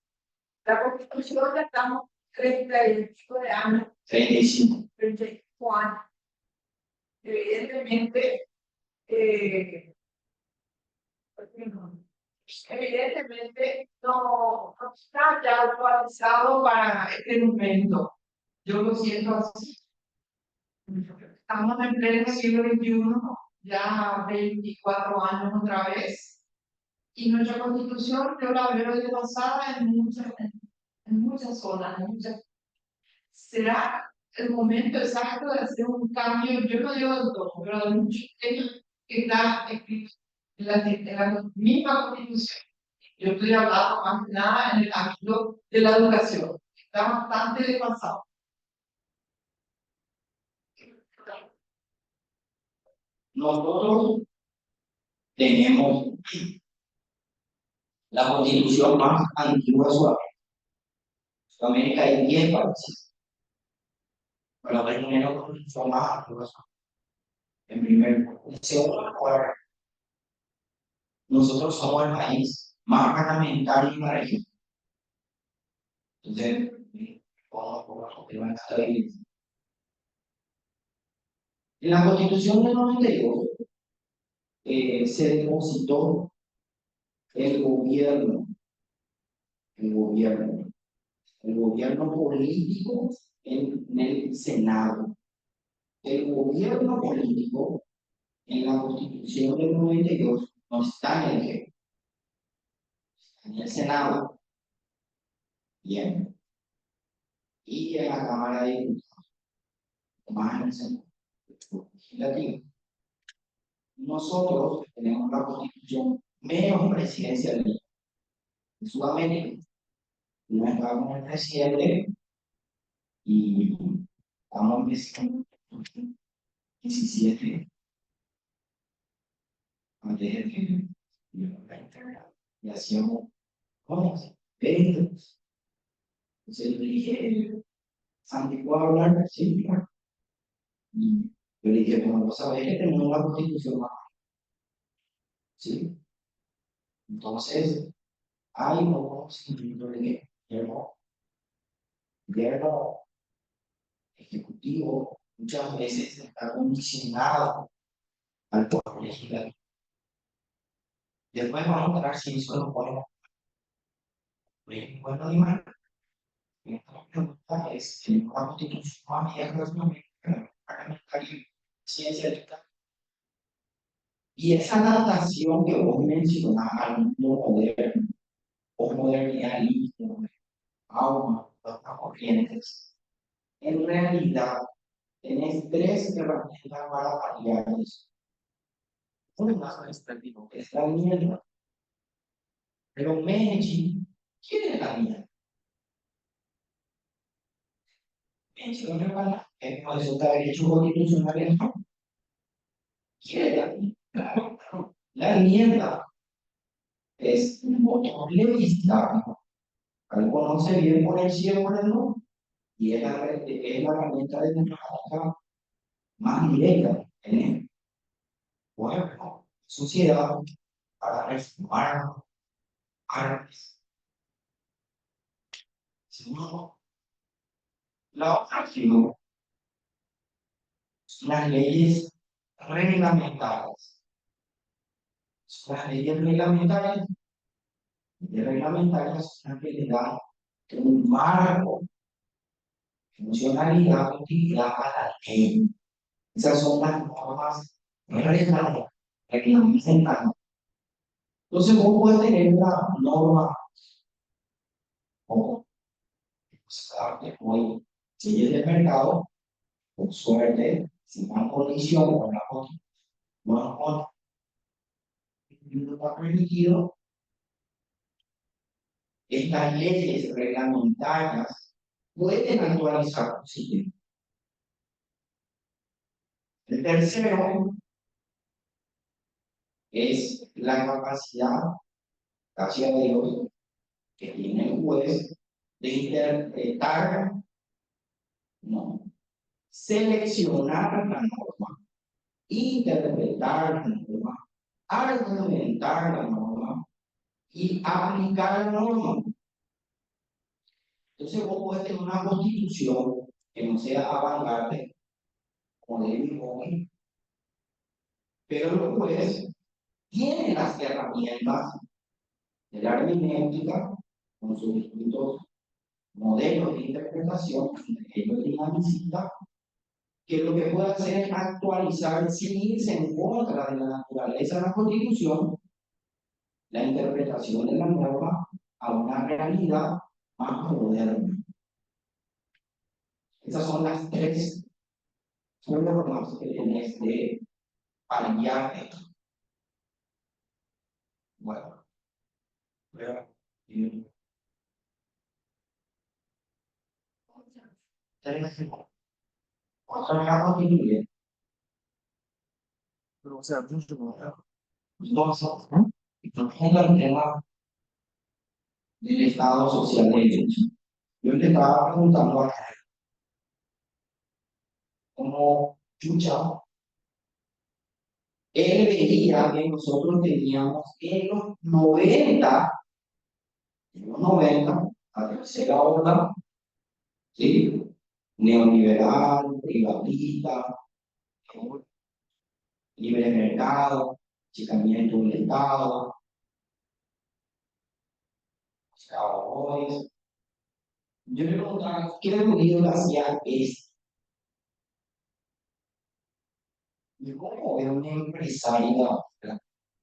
La Constitución ya estamos 35 de años, 35. 35 años. Evidentemente, evidentemente no está ya actualizado para este momento. Yo lo siento así. Estamos en pleno siglo XXI, ya 24 años otra vez, y nuestra constitución yo la veo desfasada en muchas zonas, en muchas. ¿Será el momento exacto de hacer un cambio? Yo no digo del todo, pero de muchos temas que está escrito en la misma constitución. Yo estoy hablando más que nada en el ámbito de la educación. Está bastante desfasado. Nosotros tenemos la constitución más antigua de Sudamérica. En Sudamérica hay 10 países, pero hay menos constitución más antigua de Sudamérica. En primer lugar. En segundo lugar, nosotros somos el país más parlamentario de la región. Entonces, en la constitución del 92 se depositó el gobierno, el gobierno, el gobierno político en el Senado. El gobierno político en la constitución del 92 no está en el Senado. Bien. Y en la Cámara de Diputados, más en el Senado legislativo. Nosotros tenemos la constitución menos presidencialista en Sudamérica. No estamos en el presidente y estamos empezando 17 antes de que la integral y hacíamos cosas, 20. Entonces yo dije, Santi, ¿puedo hablar? Sí, claro. Y yo le dije, bueno, vos sabés que tenemos la constitución más. Sí. Entonces, hay un conocimiento de que el gobierno ejecutivo muchas veces está condicionado al poder legislativo. Después vamos a hablar si eso lo podemos. Bueno, Dimar, esta pregunta es: ¿en una constitución abierta parlamentaria, ciencia? Y esa adaptación que vos mencionás al mundo moderno, o modernidad líquida, agua, las corrientes, en realidad tenés 3 herramientas para paliar eso. Una más expertivo, que es la mierda. Pero Medici, ¿quién es la mierda? Medici no repara, es por eso está derecho constitucional en Japón. ¿Quién es la mierda? La mierda es un motor legislativo. Al conoce bien por el cielo por el no, y es la herramienta de democrática más directa en el pueblo, sociedad, para reformar artes. Segundo, la otra acción, las leyes reglamentarias. Las leyes reglamentarias son las que le dan un marco, funcionalidad, utilidad a la ley. Esas son las normas reglamentarias. Entonces, vos puedes tener una norma o hoy, si es del mercado, por suerte, si van condición con la no está permitido. Estas leyes reglamentarias pueden actualizar su sistema. El tercero es la capacidad gracias a Dios, que tiene el juez de interpretar, no, seleccionar la norma, interpretar la norma, argumentar la norma y aplicar la norma. Entonces vos podés tener una constitución que no sea avangarte, como David Bowie, pero los jueces tienen las herramientas de la hermenéutica con sus distintos modelos de interpretación, entre ellos dinamicista, que lo que puede hacer es actualizar sin irse en contra de la naturaleza de la Constitución, la interpretación de la norma a una realidad más moderna. Esas son las tres formas que tenés de paliar esto. Bueno, otra capa constituye O sea, mucho mejor. dos, el tema del Estado Social de Derecho. Yo le estaba preguntando a cómo chucha, él veía que nosotros teníamos en los 90, la tercera ola, ¿sí? Neoliberal, privatista, libre mercado, achicamiento del Estado, trabajadores. Yo le preguntaba, ¿qué ruido hacía esto? Y cómo era una empresaria,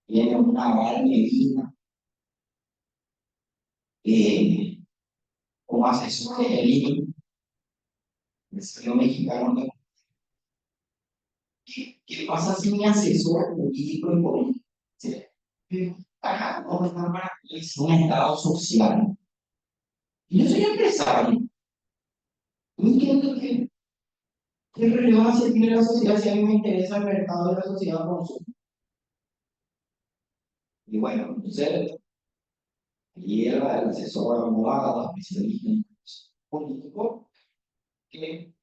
tiene una Val Medina, como asesor de élite, el Estado mexicano. ¿Qué pasa si mi asesor político y político? Acá no está para es un estado social. Y yo soy empresario. No entiendo qué relevancia tiene la sociedad si a mí me interesa el mercado de la sociedad consumo. Y bueno, entonces, y era el asesor abogado, especialista en político, que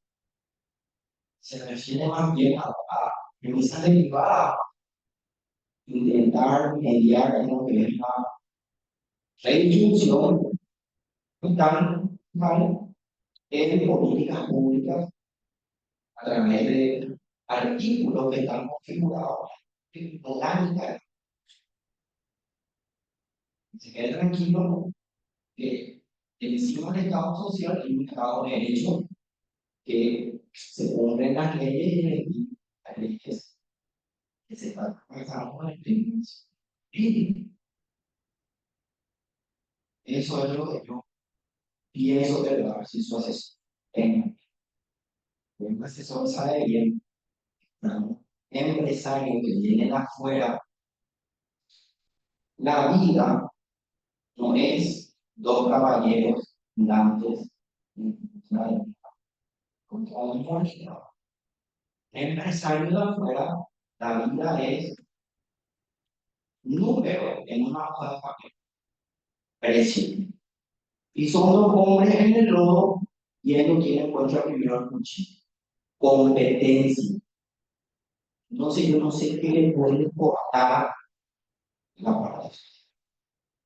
se refiere más bien a premisas derivadas, intentar mediar en lo que es la redistribución vital, ¿vale? De políticas públicas a través de artículos que están configurados en orgánica. Se quede tranquilo que encima del Estado social hay un Estado de Derecho que se ponen las leyes y las leyes que se están pasando en el tiempo. Y eso es lo que yo pienso que va a ser su asesor. Un asesor sabe bien, ¿no? Empresario que viene de afuera, la vida no es dos caballeros dantes contra un molino. Empresario de afuera, la vida es número en una hoja de papel. Precio. Y son dos hombres en el lodo viendo quién encuentra primero el cuchillo. Competencia. Entonces yo no sé qué le puede cortar la parte.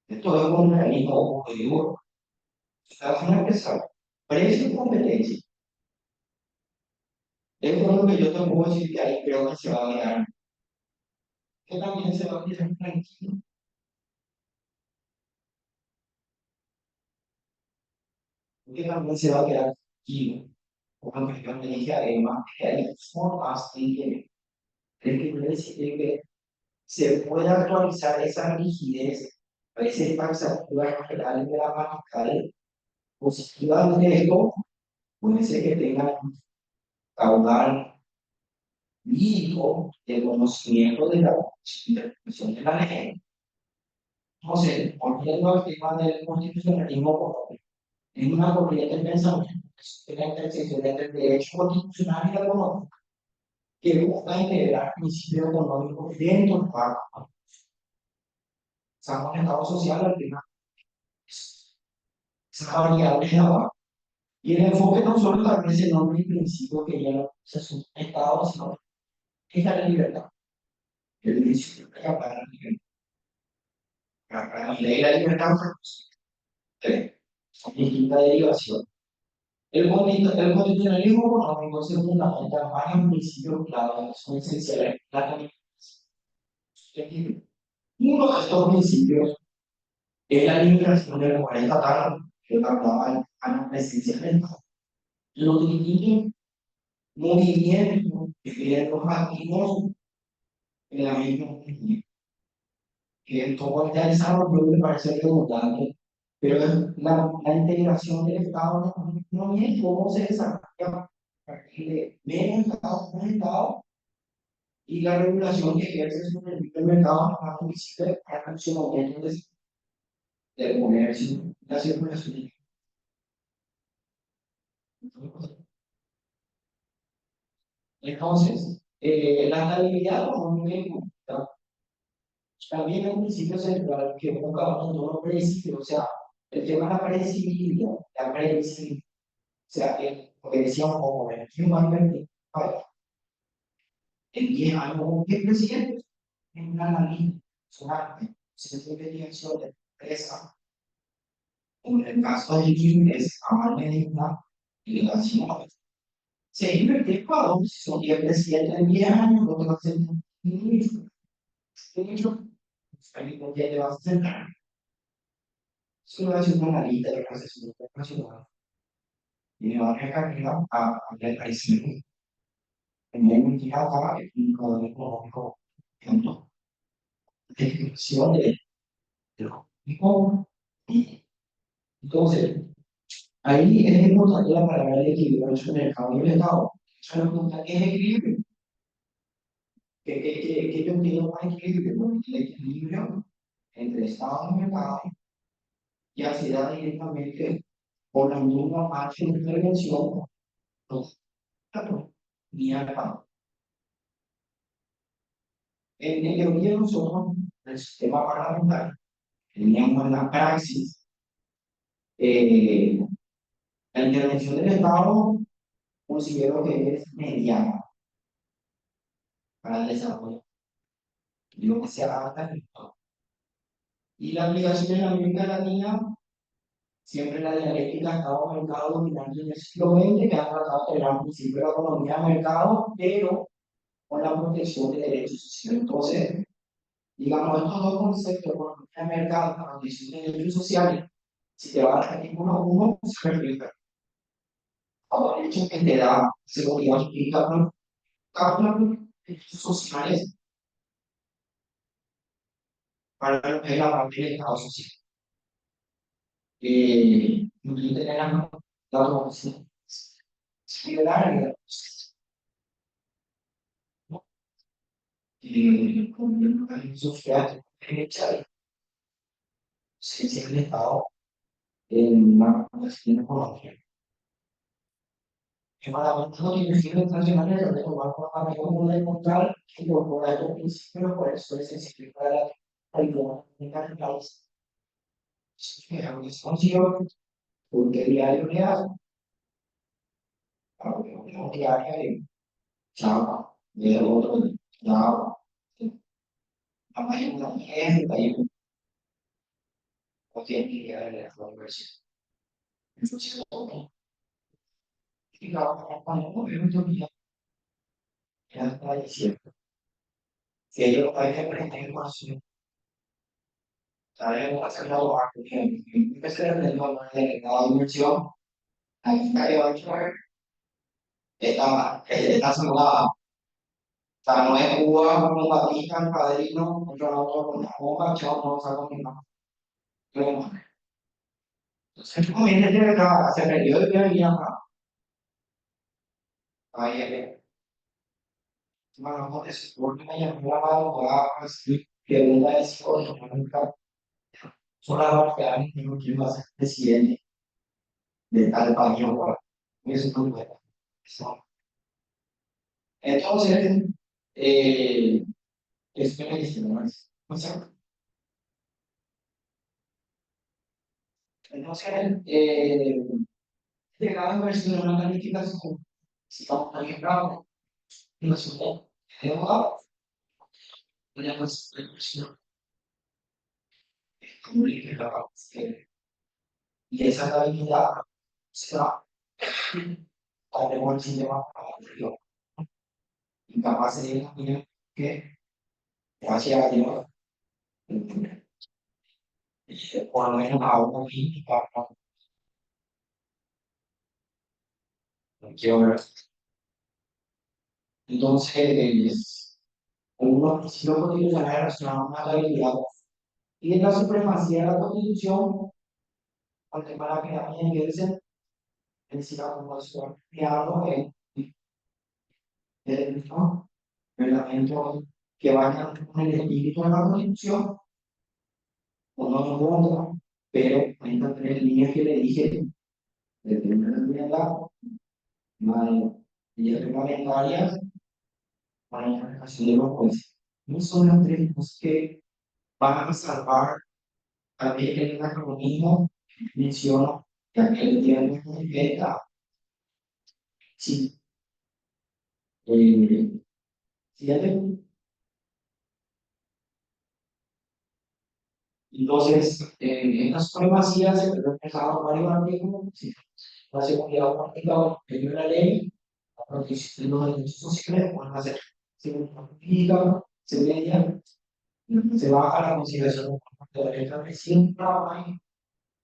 Esto es un mecanismo digo, estás en empezar. Precio y competencia. Eso es lo que yo te puedo decir que ahí creo que se va a quedar. Que también se va a quedar tranquilo. Que también se va a quedar tranquilo. Como que yo le dije a Emma, que hay formas en que se puede actualizar esa rigidez, a veces taxativas generales de la magiscal positiva de esto, puede ser que tenga un caudal lírico de conocimiento de la interpretación de la ley. Entonces, volviendo al tema del constitucionalismo, en una corriente de pensamiento de la intersección entre el derecho constitucional y la económica, que busca integrar principios económicos dentro del pacto. Estamos en estado social al final. Esa variable de abajo. Y el enfoque no solo establece normas y principios que ya no se son estados, sino es la libertad. El principio que para la libertad. Para la ley la libertad son distintas derivaciones. El condicionalismo económico se fundamenta en varios principios clave que son esenciales para la libertad. Uno de estos principios es la limitación del poder estatal que hablaba a la presencia del Estado. Lo distingue muy bien los activos en la misma línea. Que todo ya desarrollo me parece redundante, pero la integración del Estado en la economía y cómo se desarrolla a partir de menos Estado, más Estado, y la regulación que ejerce sobre el libre mercado para el funcionamiento del comercio, la circulación. Entonces, la estabilidad económica también es un principio central que busca un tono predecible, o sea, el tema de la predecibilidad, la previsibilidad, o sea, lo que decíamos como el human en 10 años, que el presidente es un analista, es un arte, es una investigación de empresa. En el caso de Jim es una delegación. Se invierte para si son 10 presidentes en 10 años, lo que va a ser mucho, ahí no te vas a sentar. Es una nación analista de procesos internacionales. Y me va a recargar a el país. En el mentira acá, el indicador económico, punto. Descripción de lo económico. Entonces, ahí es importante la palabra de equilibrio entre el mercado y el Estado. Eso es lo que es equilibrio. ¿Qué yo entiendo por equilibrio? Porque el equilibrio entre Estado y mercado ya se da directamente por la misma marcha de intervención ni acá. En el teoría nosotros, el sistema parlamentario, teníamos en la praxis la intervención del Estado, considero que es mediana para el desarrollo. Digo que se adapta al Estado. Y la aplicación en América Latina, siempre la dialéctica Estado-mercado dominante en el siglo XX, que ha tratado de tener un principio de la economía de mercado, pero con la protección de derechos sociales. Entonces, digamos, estos dos conceptos, economía de mercado, la protección de derechos sociales, si te vas a referir uno a uno, se refiere a el hecho que te da seguridad jurídica, derechos sociales para lo que es la parte del Estado social. No tener la autonomía solidaria, ¿no? Hay social derecha, si el Estado en una cuestión económica. Que para los dirigentes internacionales donde tomar por la mejor de encontrar que incorpora estos principios, por eso es sensible para la ayuda de país. Que es una expansión, porque diario le hace, una diaria de chava, de otro, chava, la mayoría de gente, ahí no tiene ni idea de la universidad. Entonces, y la cuando yo ya está diciendo que ellos hay que aprender más. Sabemos hacer la hoja, porque empecé a aprender de cada dimensión, ahí está que va a echar, está saludada. O sea, no es Cuba como Batista, el padrino, otro lado con la hoja, chao, no saco mi mano. Entonces, como viene de acá, hace periodo de venir acá, ahí es bueno, eso, porque me llamó la abogada, que una vez, oye, nunca, solo la que alguien tengo que ir a ser presidente de tal país o cual. Eso es muy bueno. Entonces, es que me dice, ¿no? O sea, Entonces, llegado a versión de una calificación, si estamos calificados, no es un abogado, tenemos la versión calificada, y esa habilidad se da al sistema anterior, incapaz de imaginar que hacia arriba, por lo menos a una clínica, no quiero ver. Entonces, algunos principios constitucionales relacionados a la habilidad y en la supremacía de la Constitución, al tema de la que también ejercen, necesita como ser creado en el mismo reglamento que vayan con el espíritu de la Constitución, o no en contra, pero en estas tres líneas que le dije, de primera enmienda, y reglamentarias, para la implementación de los jueces. No son las tres cosas que van a salvar a que el anacronismo menciono que aquel tiene esta. Sí. Siguiente. Entonces, en las supremacías se han empezado varios artículos. Sí. La seguridad política, en la ley, la protección de los derechos sociales, van a ser significativa, se media, se baja la consideración de la letra de siempre hay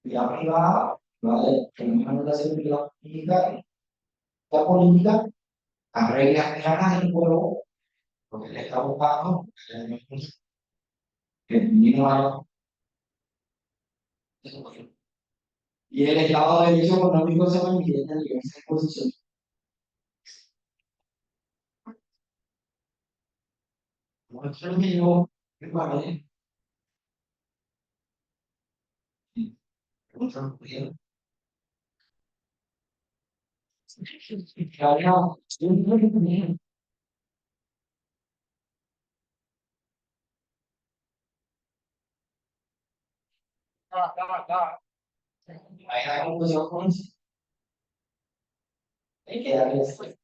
vida privada, ¿vale? Tenemos la seguridad política, la política, las reglas claras del juego, lo que le está buscando, que no y el Estado de Derecho Económico se manifiesta en diversas posiciones. Muestra que yo preparé. Hay la conclusión con eso. Hay que darle después.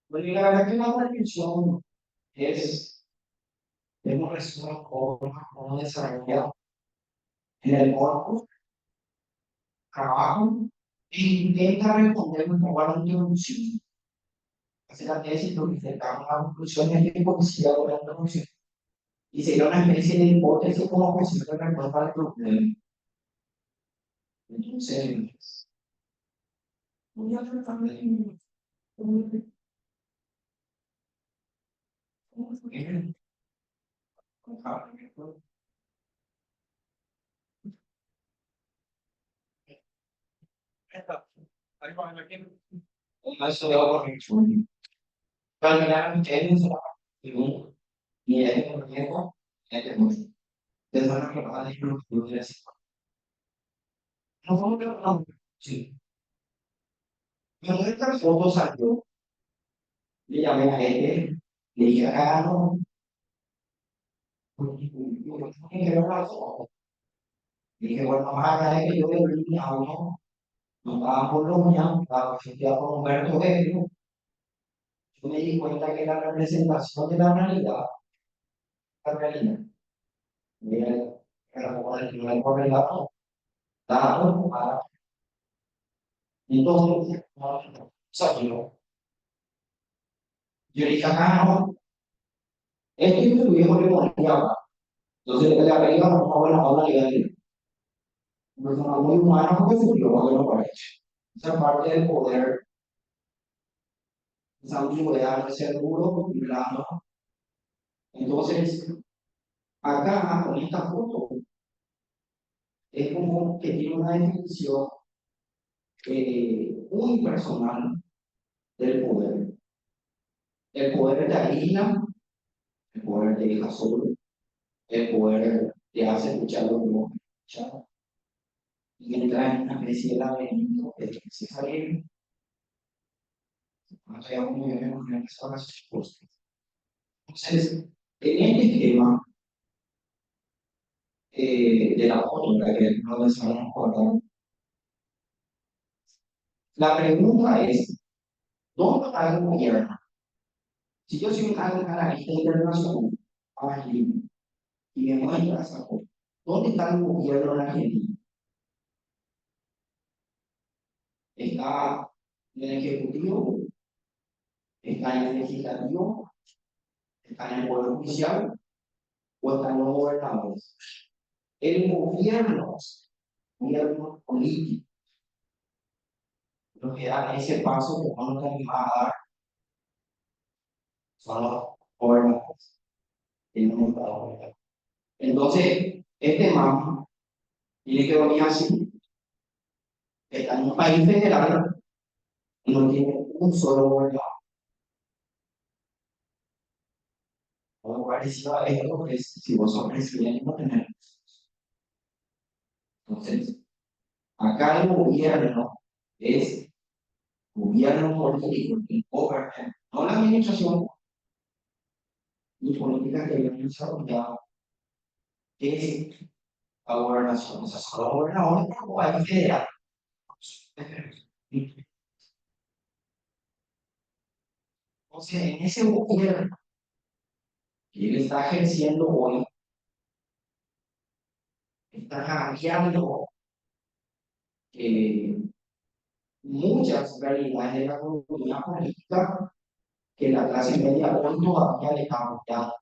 Bueno, y la verdad que la conclusión es, hemos resuelto cómo desarrollar en el corpus, trabajo, e intenta responder un poco a la introducción. Hacer la tesis, lo que cercamos a la conclusión es que considera la introducción. Y sería una especie de hipótesis como posible respuesta al problema. Entonces, voy a tratar de eso de corrección. Terminar ustedes y el tiempo, de zona que va a disminuir así. No fue un sí. Cuando esta foto salió, le llamé a él, le dije, acá no, dije, bueno, más allá de que yo veo el auto, no estaba por Loña, estaba asociado con Humberto Helio, yo me di cuenta que la representación de la realidad, era como el primer correlato, estaba preocupada. Entonces, yo dije, acá no, esto es lo que yo le ponía acá. Entonces, le arriba no fue buena onda legal. Una persona muy humana porque sufrió cuando lo parece. Esa parte del poder, esa ambigüedad de ser duro y blando. Entonces, acá, con esta foto, es como que tiene una definición muy personal del poder. El poder te aísla, el poder te deja solo, el poder te hace escuchar lo que no escuchar. Y entra en una especie de laberinto que se salir. No sé, muy bien, en esas cosas. Entonces, En este esquema de la foto, para que no les hagan acordar, la pregunta es, ¿dónde está el gobierno? Si yo soy un analista internacional, argentino, y me muestra esa foto, ¿dónde está el gobierno en Argentina? ¿Está en el Ejecutivo? ¿Está en el Legislativo? ¿Está en el Poder Judicial? ¿O está en los gobernadores? El gobierno político, los que dan ese paso que no nos animamos a dar son los gobernadores. Entonces, este mapa tiene que venir así. Está en un país federal y no tiene un solo gobernador. Algo parecido a esto es si vos sos presidente no tenés. Entonces, acá el gobierno es gobierno político, el gobierno, no la administración ni políticas que habían desarrollado, es la gobernación. O sea, son los gobernadores del país federal. Entonces, en ese gobierno que él está ejerciendo hoy, está cambiando muchas realidades de la economía política que la clase media hoy todavía le está apoyando,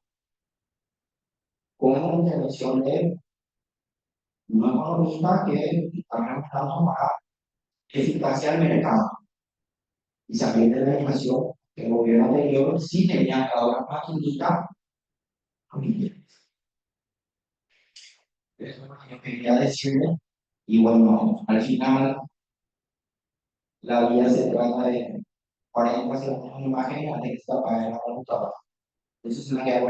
con la intervención de un economista que está realizando para eficacia al mercado y salir de la inflación que el gobierno anterior sí tenía cada una maquinita. Eso es lo que yo quería decirle. Y bueno, al final la vida se trata de 40 segundos de imagen antes de que se apague la computadora. Eso es lo que hago.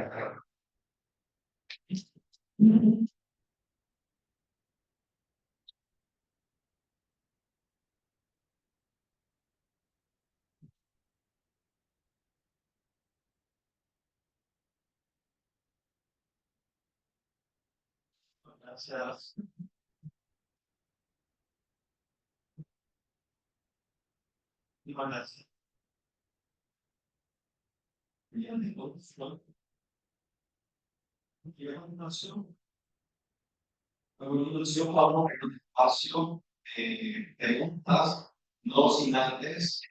Gracias. Gracias. Bien, entonces, ¿no? Y a continuación, vamos a un espacio de preguntas, no sin antes,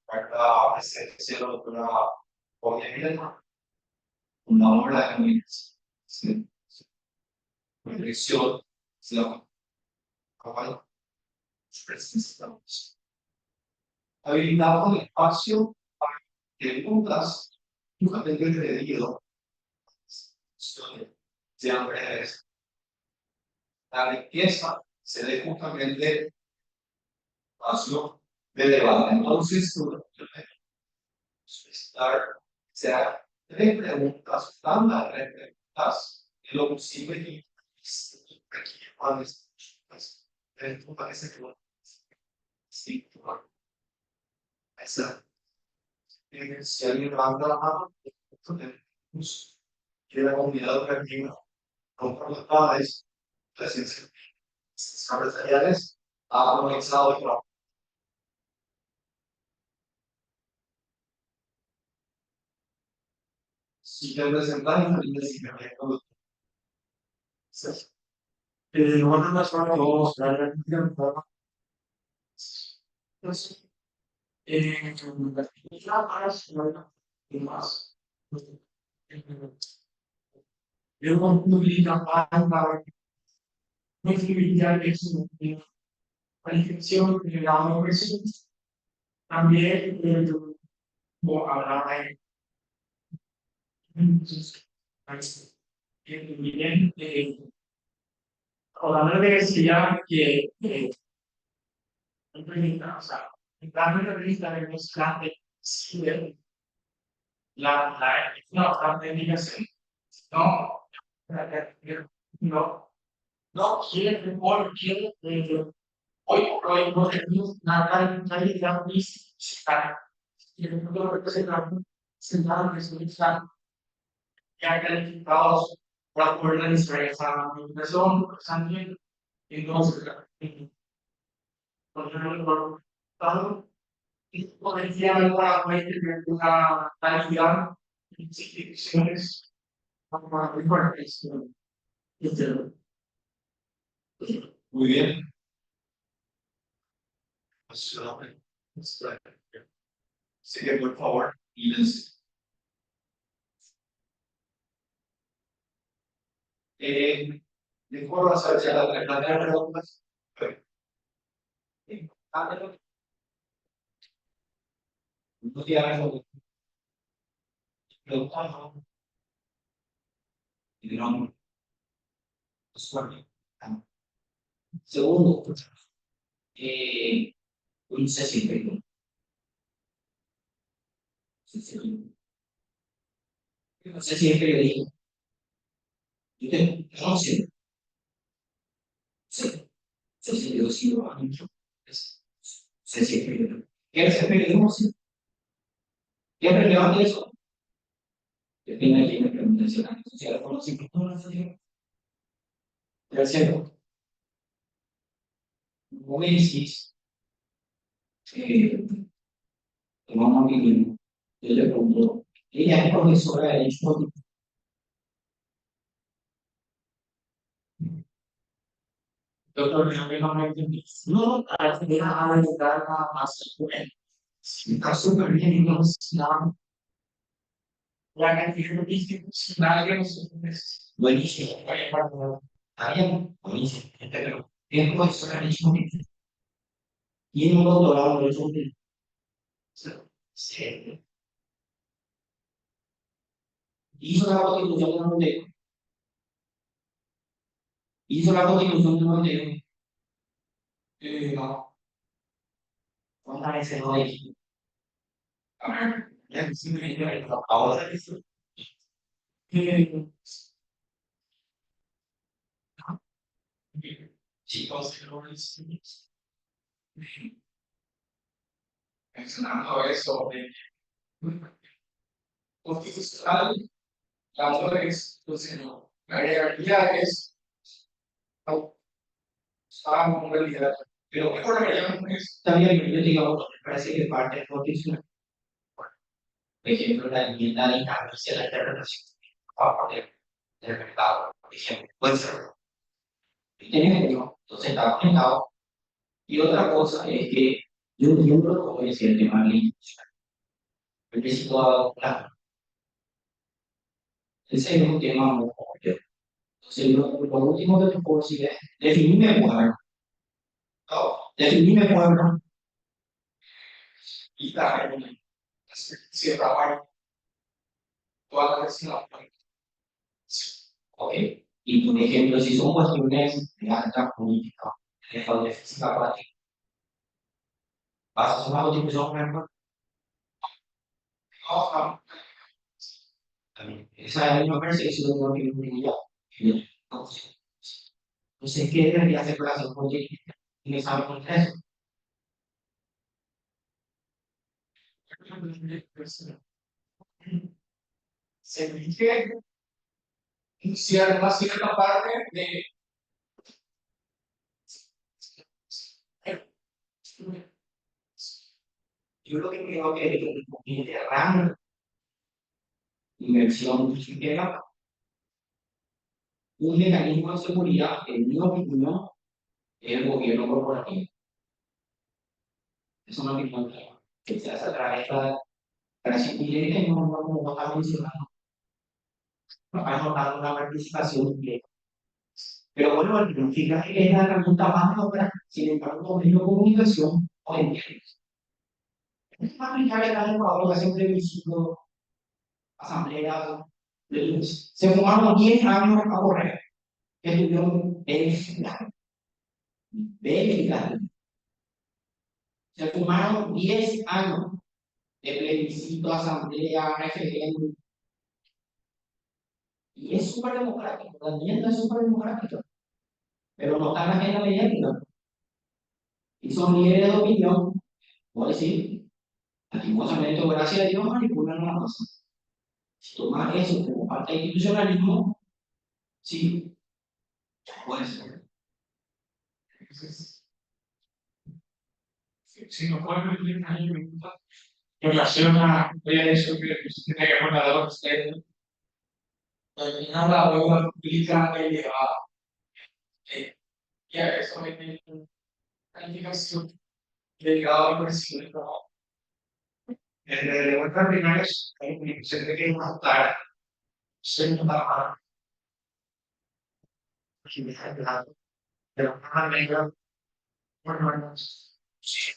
para ofrecerse a la doctora Jorge, una hora de comunicación. Dirección, la cual presentamos. Habilitamos el espacio para preguntas, nunca tengo entendido, sean breves. La riqueza se dé justamente espacio de debate. Entonces, solicitar sea tres preguntas, estándar, tres preguntas, en lo posible y aquí parece que sí, esa si alguien levanta la mano, tenemos que la comunidad educativa con los padres, las ciencias empresariales, ha comenzado el trabajo. Si te presentas en la línea de cimiento, bueno, las vamos a ver. Entonces, la más, y más. Yo no vi capaz para no escribir eso. La inscripción de la universidad también habrá bien o la decía que o sea, en la revista de los grandes la indicación no no no quiere porque hoy por hoy no tenemos nada de la física y el mundo representa sentado en su ya calificados para poder realizar esa inversión, también. Entonces, por ejemplo, y potencial para poder tener una calidad en instituciones muy fuertes. Muy bien. Así que por favor, Inés. De forma hacia la preguntas. No te hagas preguntando. Y no. Segundo, un se siempre. No sé siempre yo digo. Yo no sé. Se siempre yo sigo a mucho. Se siempre yo digo. ¿Qué siempre yo no sé? ¿Qué relevante eso? Depende de quién me pregunte si la social o no se no la social. Tercero, no me decís que vamos a vivir. Yo le pregunto, ella es profesora de Derecho Político. Doctor, yo no entendí. No, a ayudar a más. Está súper bien, no es nada. La cantidad de institucionales es buenísimo. Está bien, buenísimo. Pero es profesora de Derecho Político. Tiene un doctorado en Derecho Político. Sí. Hizo la constitución de 91. Hizo la constitución de 91. No, ¿cuántas veces lo hizo? Ya simplemente ahora eso. Chicos, mencionando eso de constitucional, la otra es, entonces, no, la agregaría es, estaba con realidad, pero mejor la llaman es, también yo digamos, me parece que parte del constitucional, por ejemplo, la enmienda de establece la interpretación a favor del mercado, por ejemplo, puede ser, entonces está conectado. Y otra cosa es que yo entiendo lo que decía el tema de la institucional, porque si todo claro, ese es un tema muy complejo. Entonces, lo último que te puedo decir es definirme pueblo. No, definirme pueblo y traer una cierta parte, toda la vecina. Ok. Y por ejemplo, si son cuestiones de alta política, de física práctica, ¿vas a hacer una constitución, por ejemplo? No, también. Esa es una percepción de lo que yo diría. Entonces, ¿qué debería hacer la acción política en esa proceso? Se elige una cierta parte de yo lo que creo que integrar inversión era un mecanismo de seguridad que, en mi opinión, es el gobierno corporativo. Es una opinión que se hace a través de la creación directa y no como está mencionando. No ha notado una participación directa. Pero bueno, fíjate que es la herramienta más ahora, sin embargo, con medio comunicación o en es más aplicar acá en Ecuador, hacer un plebiscito, asamblea, se fumaron 10 años a correr, que estuvieron verificando. Se fumaron 10 años de plebiscito, asamblea, referéndum. Y es súper democrático, la enmienda es súper democrática, pero no está en la agenda mediática. Y son líderes de opinión, puedo decir, lastimosamente, gracias a Dios, manipulan la masa. Si tomas eso como falta de institucionalismo, sí, puede ser. Entonces, si no pueden vivir en año minuto, en relación a eso que tiene que poner a los ustedes, la obra pública elevada, ya eso es calificación delegado al presidente. De vuelta primarias, se tiene que matar, se nota de la manera, bueno, sí,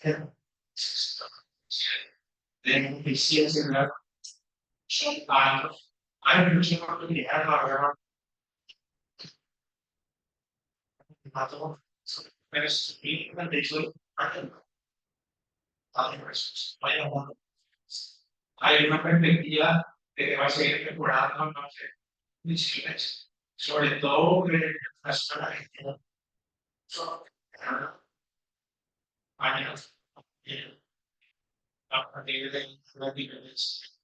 de eficiencia en la son años, hay mucha oportunidad para mató, pero es de hecho, hay una perspectiva de que va a seguir mejorando, no sé, decisiones, sobre todo en la zona argentina, son años a partir de las diferencias.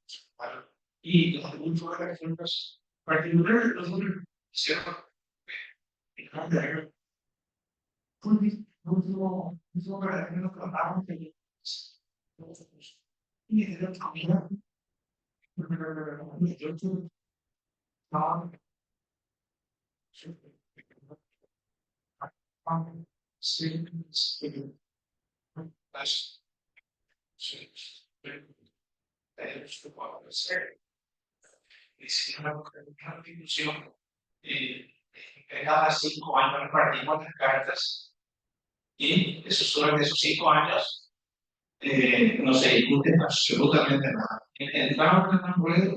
Y los muchos ejemplos particulares, los hicieron último para que nos contamos que y de la comida, hicieron una constitución cada 5 años repartimos las cartas y de esos 5 años no se discute absolutamente nada. Entramos en un acuerdo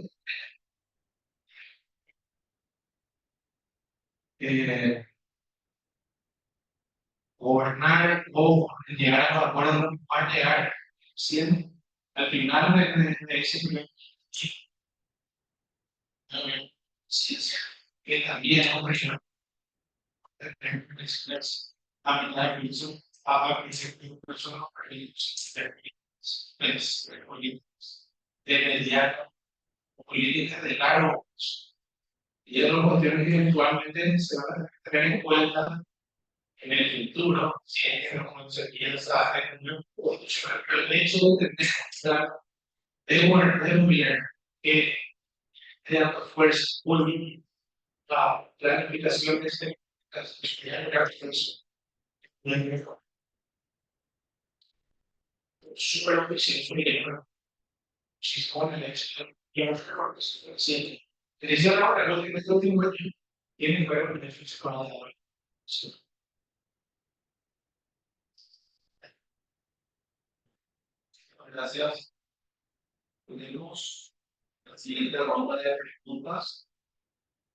gobernar o llegar a los acuerdos no van a llegar siempre al final de ese primer ciencia que también es un regional a mitad de piso a principio personas políticas de mediano políticas de largo plazo. Y es una cuestión que eventualmente se van a tener en cuenta en el futuro, si es que no se piensa en un pero el hecho de tener de gobierno que de la fuerza política, la planificación de este caso, súper ambicioso, si se pone la elección, y no se corta, sí. Decía ahora, lo que me estoy diciendo tiene que ver con el beneficio con la otra. Gracias. Tenemos la siguiente ronda de preguntas.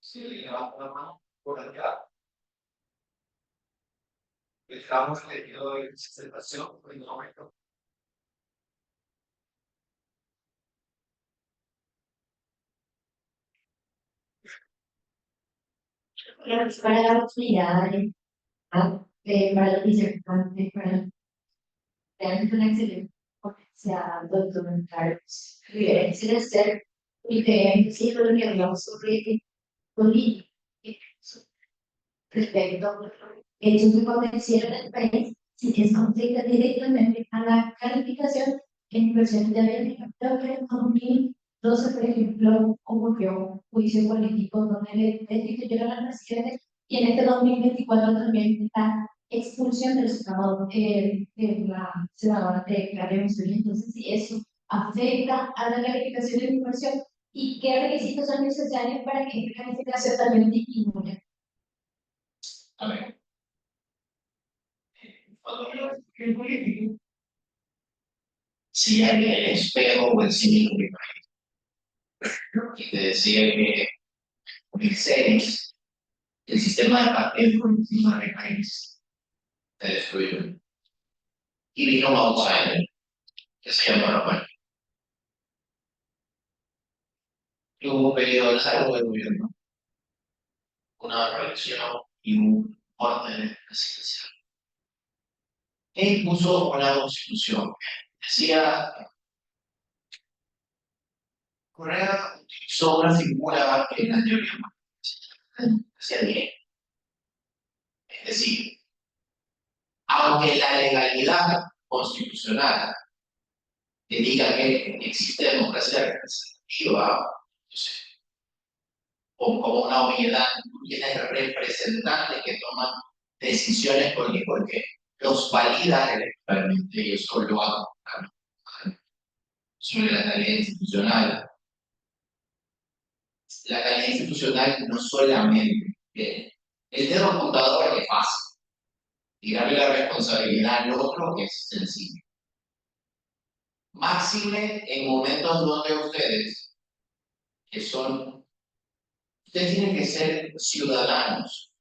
Si le levanta la mano por allá, dejamos el periodo de presentación por el momento. Para la oportunidad para los disertantes, para realmente una excelente potencial documental. Referencia de ser diferentes y lo que hablamos sobre política respecto a hechos de potencial del país, si es conflicta directamente a la calificación en inversiones de América. Creo que en 2012, por ejemplo, ocurrió un juicio político donde le destituyeron al presidente y en este 2024 también está expulsión del senador de la senadora de Claudia Monzón. Entonces, si eso afecta a la calificación de inversión y qué requisitos son necesarios para que esta calificación también disminuya. A ver, si hay el espejo o el cínico que te decía que el sistema de papel por encima del país se destruyó. Y vino un outsider que se llama Rafael. Tuvo un periodo de salud de gobierno, una reelección y un orden presidencial. E impuso una constitución. Decía Correa utilizó una figura que en la teoría hacía bien. Es decir, aunque la legalidad constitucional te diga que existe democracia representativa, entonces, como una obviedad, tú tienes representantes que toman decisiones porque los validan electoralmente y eso lo hago sobre la calidad institucional. La calidad institucional no solamente el dedo apuntador es fácil, tirarle la responsabilidad al otro es sencillo. Máxime en momentos donde ustedes tienen que ser ciudadanos.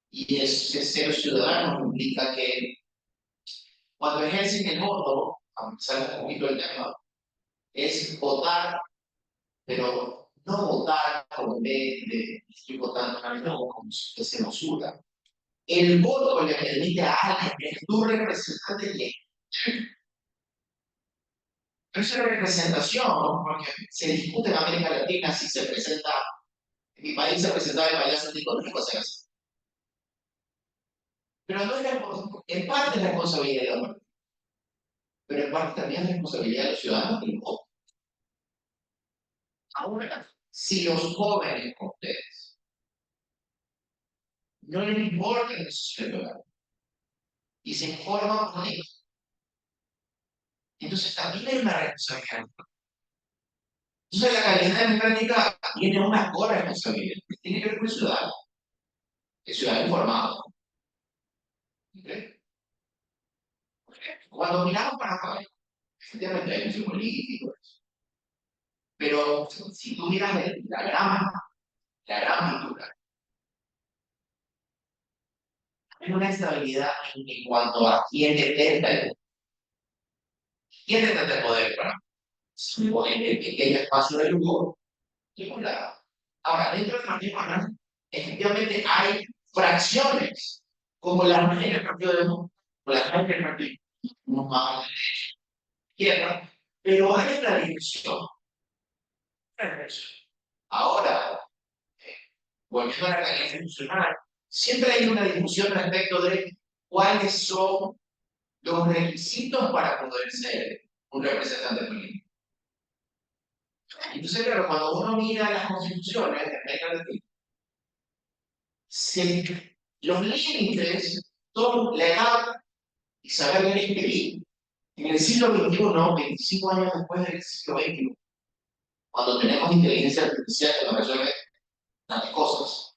Y ese ser ciudadano implica que cuando ejercen el voto, aunque salga un poquito el tema, es votar, pero no votar como de estoy votando a no, como si se nos surda. El voto le permite a alguien que es tu representante que eso es representación, ¿no? Porque se discute en América Latina si se presenta, en mi país se presentaba el payaso psicológico, se hace. Pero no es en parte es responsabilidad de la parte, pero en parte también es responsabilidad de los ciudadanos que votan. Ahora, si los jóvenes como ustedes no les importa el proceso electoral y se informan con ellos, entonces también hay una responsabilidad. Entonces la calidad democrática tiene una corresponsabilidad, que tiene que ver con el ciudadano informado. ¿Okay? Cuando miramos para acá, efectivamente hay mucho político, pero si tú miras la gran pintura, hay una estabilidad en cuanto a quién detenta el poder. ¿Quién detenta el poder? Bueno, en el pequeño espacio del lugar. Ahora, dentro del Partido Nacional, efectivamente hay fracciones, como las hay en el Partido Demócrata, o las hay en el Partido más a la izquierda, pero hay una división. Ahora, volviendo a la calidad institucional, siempre hay una discusión respecto de cuáles son los requisitos para poder ser un representante político. Entonces, claro, cuando uno mira las constituciones de América Latina, los límites son la edad y saber leer y escribir. En el siglo XXI, 25 años después del siglo XXI, cuando tenemos inteligencia artificial que nos resuelve tantas cosas,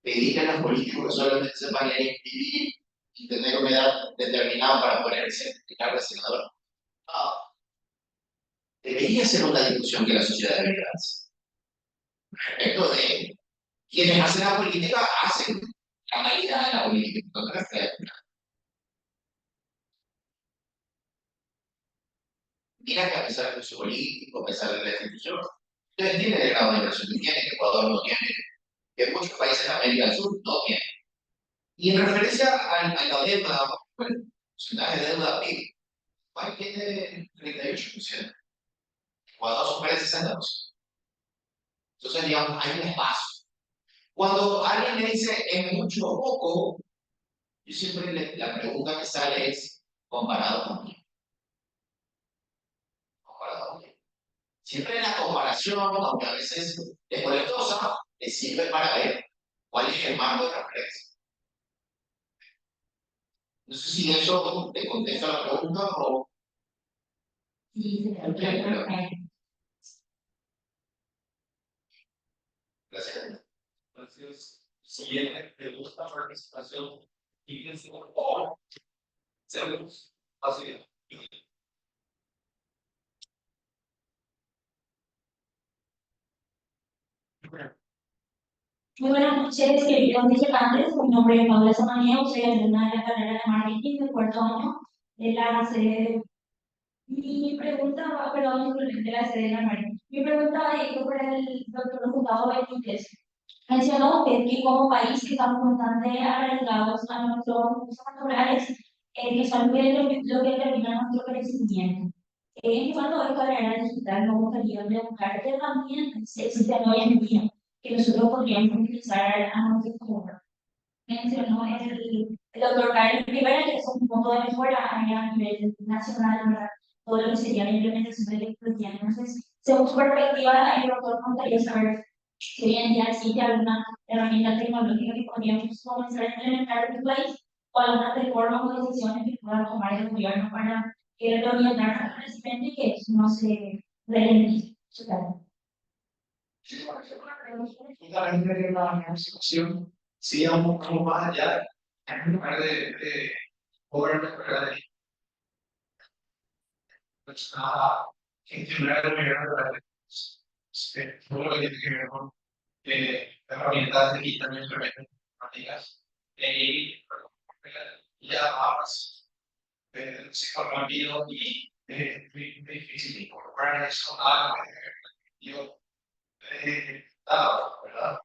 pedirle a los políticos que solamente sepan leer y escribir y tener una edad determinada para poder certificar de senador. Debería ser una discusión que la sociedad debería hacer. Respecto de quienes hacen la política, hacen la calidad de la política. Mira que a pesar de su político, a pesar de la institución, ustedes tienen el grado de inversión que tienen, que Ecuador no tiene, que muchos países de América del Sur no tienen. Y en referencia a la deuda, bueno, el porcentaje de deuda PIB, Uruguay tiene 38%, Ecuador supera el 60%. Entonces, digamos, hay un espacio. Cuando alguien me dice es mucho o poco, yo siempre la pregunta que sale es comparado con quién. Comparado con quién. Siempre la comparación, aunque a veces es molestosa, le sirve para ver cuál es el marco de referencia. No sé si eso te contesta la pregunta o... Sí, Gracias. Entonces, si te gusta la participación, fíjense o seguimos así. Muy buenas noches, queridos visitantes. Mi nombre es Paula Samanía, soy alumna de la carrera de marketing del cuarto año de la sede. Mi pregunta va, perdón, de la sede de la marketing. Mi pregunta va directo para el doctor Gustavo Benítez. Mencionó usted que como país estamos bastante arraigados a nuestros recursos naturales, que son lo que determina nuestro crecimiento. En cuanto a la era digital, me gustaría preguntar qué herramientas existen hoy en día que nosotros podríamos utilizar a nuestro favor. Mencionó el doctor Carlos Rivera, que es un punto de mejora a nivel nacional, ¿verdad? Todo lo que sería la implementación de tecnología. Entonces, según su perspectiva, el doctor me gustaría saber si hoy en día existe alguna herramienta tecnológica que podríamos comenzar a implementar en el país o algunas reformas o decisiones que pueda tomar el gobierno para orientar al crecimiento y que eso no se ralentice. Fundamentalmente en la situación, si vamos más allá, en lugar de poder mejorar a gestionar el gobierno de la todo lo que tiene que ver con herramientas de quitamiento de matemáticas y ya más se ha cambiado y difícil incorporar eso a yo ¿verdad?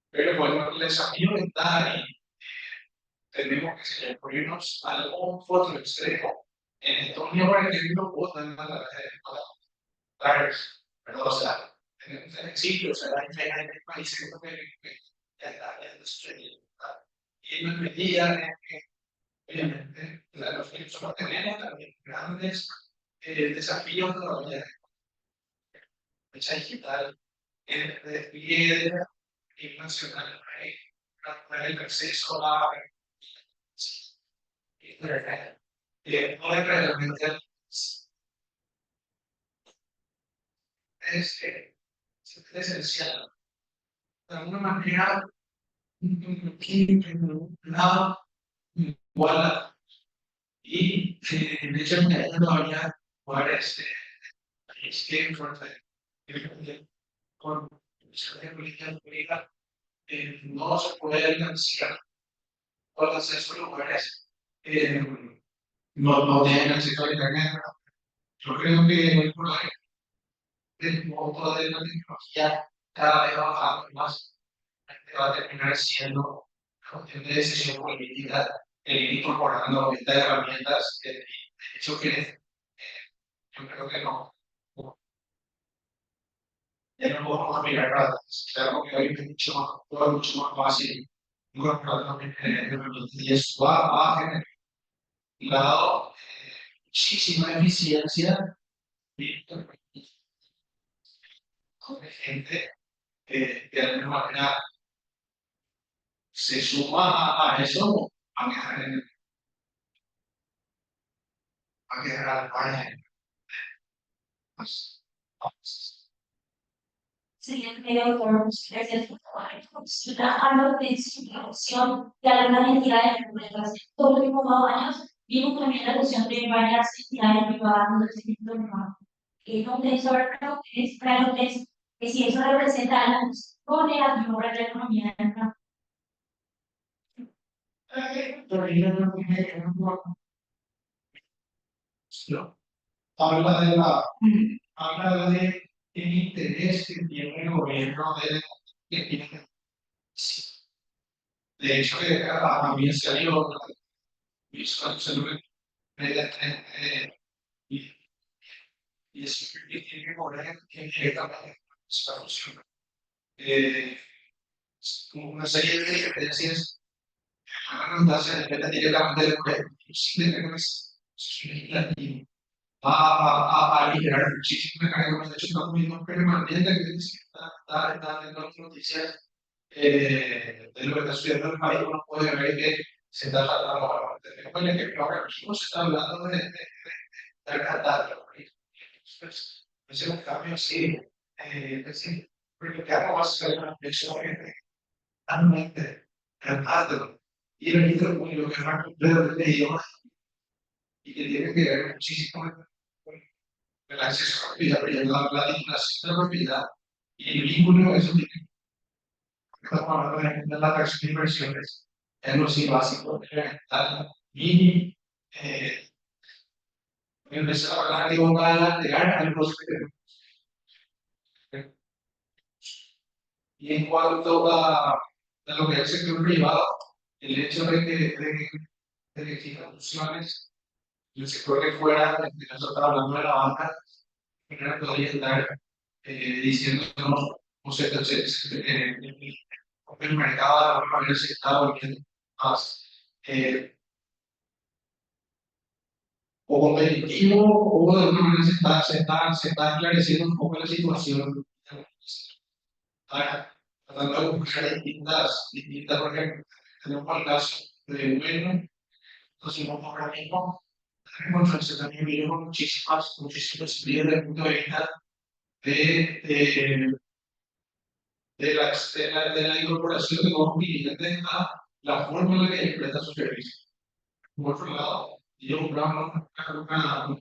Pero bueno, el desafío está ahí. Tenemos que ponernos algún otro extremo. En Estonia, por ejemplo, votan a la pero, o sea, en sitios, hay países que ya está, ya destruido. Y en medida obviamente, los que nosotros tenemos también grandes desafíos todavía. Fecha digital, el despliegue nacional, el acceso a no es realmente es esencial. De alguna manera, nada igual y de hecho todavía lugares que con política no se puede alcanzar todos esos lugares no tienen acceso a internet. Yo creo que hoy por hoy el monto de la tecnología cada vez va bajando más. Va a terminar siendo cuestión de decisión política el ir incorporando estas herramientas. De hecho, que yo creo que ya no podemos mirar para atrás. Claro que hoy es mucho más fácil incorporar también herramientas y eso va a generar muchísima eficiencia y con gente que de alguna manera se suma a eso, a quedar al margen. Siguiente autor, gracias por algo de su introducción de algunas entidades públicas. Por los últimos 2 años vimos también la fusión de varias entidades privadas del sector privado. Donde sobre todo es para lo que si eso representa algo negativo para la economía del país. Habla de el interés que tiene el gobierno que tiene. De hecho, a mí salió y eso que tiene que cobrar directamente esta función. Una serie de diferencias van a darse directamente del gobierno. Va a liberar muchísimo carga. De hecho, estamos viendo permanente que está en las noticias de lo que está sucediendo en el país. Uno puede ver que se está tratando de que ahora mismo se está hablando de rescatar el país. Entonces, es un cambio así, es decir, porque cada uno va a ser una reflexión totalmente rescatado. Y el libro lo que más completo de idioma y que tiene que ver muchísimo con el acceso a la propiedad, la vinculación de la propiedad y el vínculo, eso que estamos hablando de la atracción de inversiones, es lo sí básico, y empezar a hablar de cómo va a llegar al prospecto. Y en cuanto a lo que es el sector privado, el hecho de que existan funciones el sector de fuera, en este caso está hablando de la banca, en general podría estar diciéndonos, no sé, el mercado de alguna manera se está volviendo más o competitivo o de alguna manera se está esclareciendo un poco la situación. Ahora, tratando de buscar distintas, por ejemplo, tenemos el caso de bueno, entonces vamos ahora mismo, entonces también vimos muchísimas ideas desde el punto de vista de, de la incorporación de nuevos clientes a la forma en la que ellos prestan sus servicios. Por otro lado, yo compraba una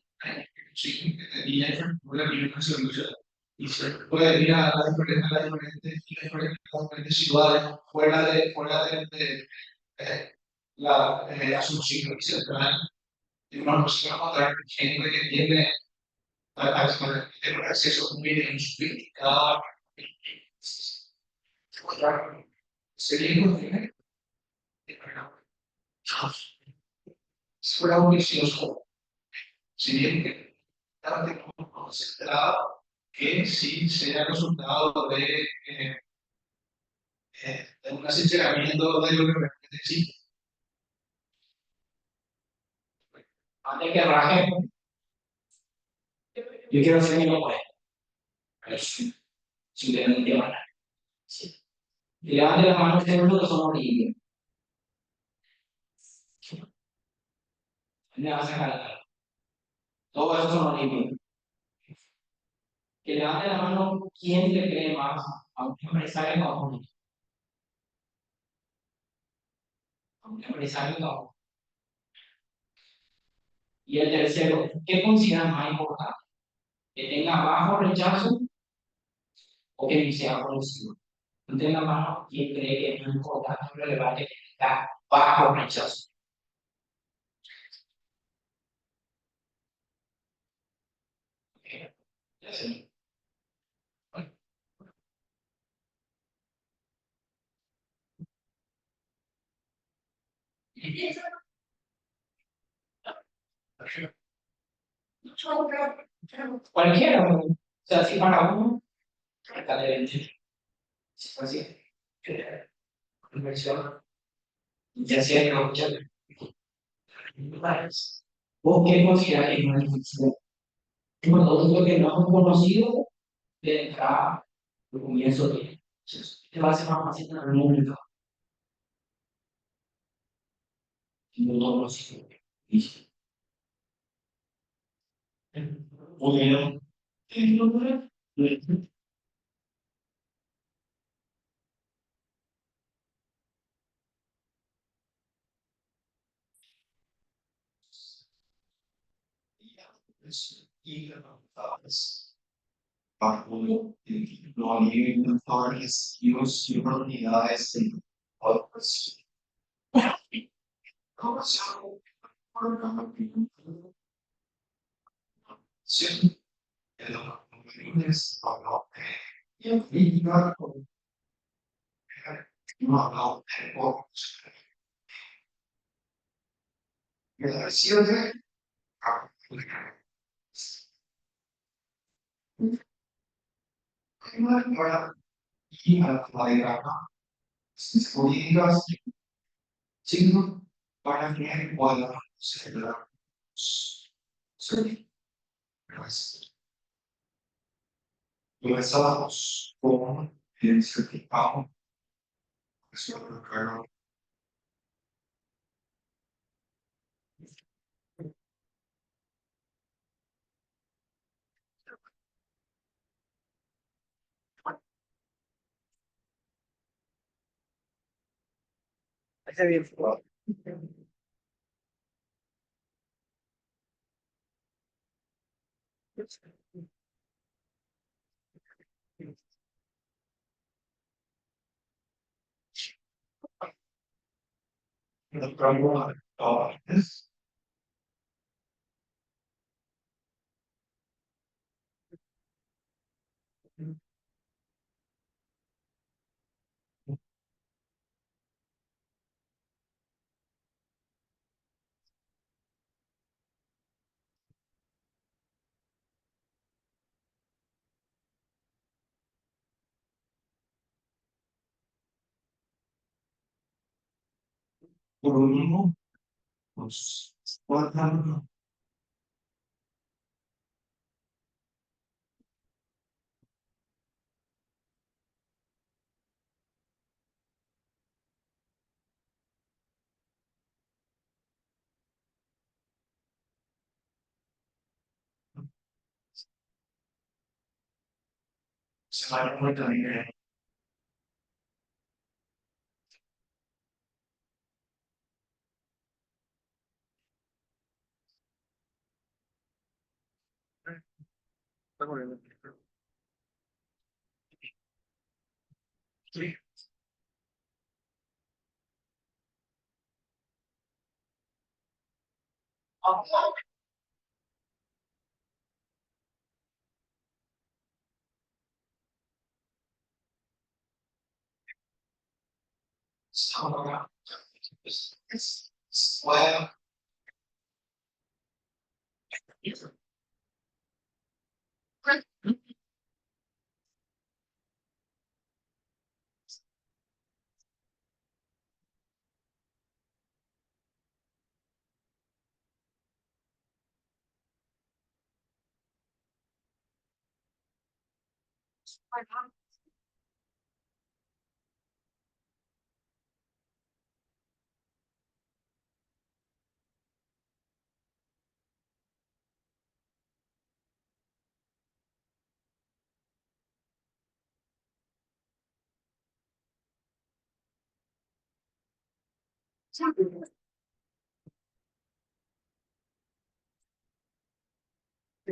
institución que tenía una primera solución y se puede ir a las diferentes ciudades fuera de Asunción Central y una persona encontrar gente que tiene un acceso muy bien sofisticado. Sería imposible si fuera un vicioso, si bien que tarde como concentrado, que sí sea resultado de un sinceramiento de lo que realmente existe. Antes que raje, yo quiero hacer mi nombre. Si le dan de mano. Levante las manos seguro que somos limpios. Me vas a sacar. Todo eso somos limpios. Que levante la mano quién le cree más a un empresario o a un político. A un empresario o a un. Y el tercero, ¿qué consideran más importante? ¿Que tenga bajo rechazo o que ni sea conocido? Levanten la mano quien cree que es más importante o relevante que tenga bajo rechazo. Ya sé. Cualquiera, o sea, si para uno, acá de 20, si fue así, inversión, ya sea que no muchas veces. ¿Vos qué consideras que es más difícil? Bueno, todo lo que no hemos conocido de entrada, lo comienzo bien. Te va a ser más fácil en algún momento. No lo conocido. Podríamos. Bajo lo nivel authorities use your oportunidades en otros. ¿Cómo se sí, el es habló y el crítica no habló de otros. Y la versión de ahora y a la diagrama políticas signo para que pueda ser la comenzamos con el certificado de ese bien fue. El cambio de todas por último, pues, guardando. Se va a dar cuenta de que sí, ahora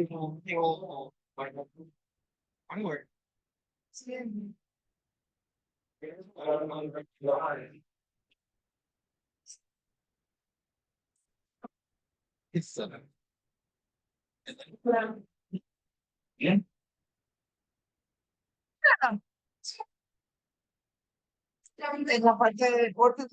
bueno, bueno, onward. It's bien. En la parte de deportes,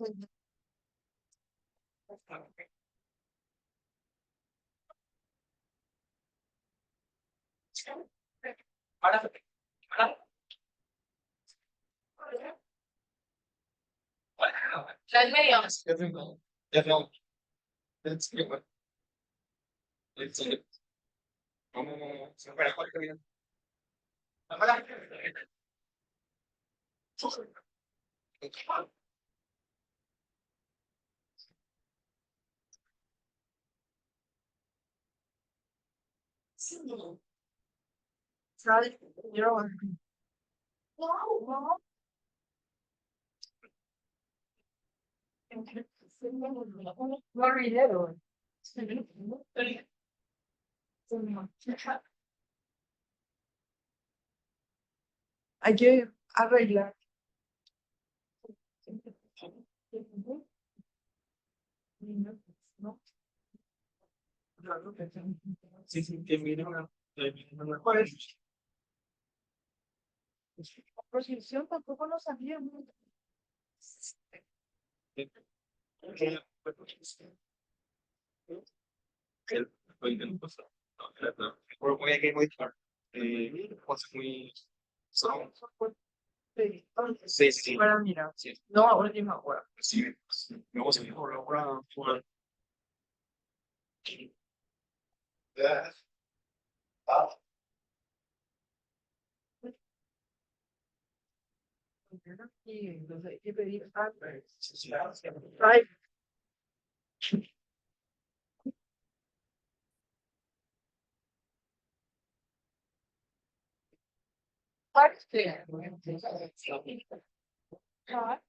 las medias. It's good. It's good. Como se fuera cualquier bien. ¿Sabes? Yo. No. No olvidé, güey. Hay que arreglar. ¿No? Sí, sí, que viene una. Pues, la posición tampoco lo sabía. ¿No? Voy a que modificar. Cosas muy. Son. Sí, Sí, sí. para mirar. Sí. No, a última hora. Sí, me voy a seguir por ahora. Y entonces hay que pedir algo. Ay, parte. Ah,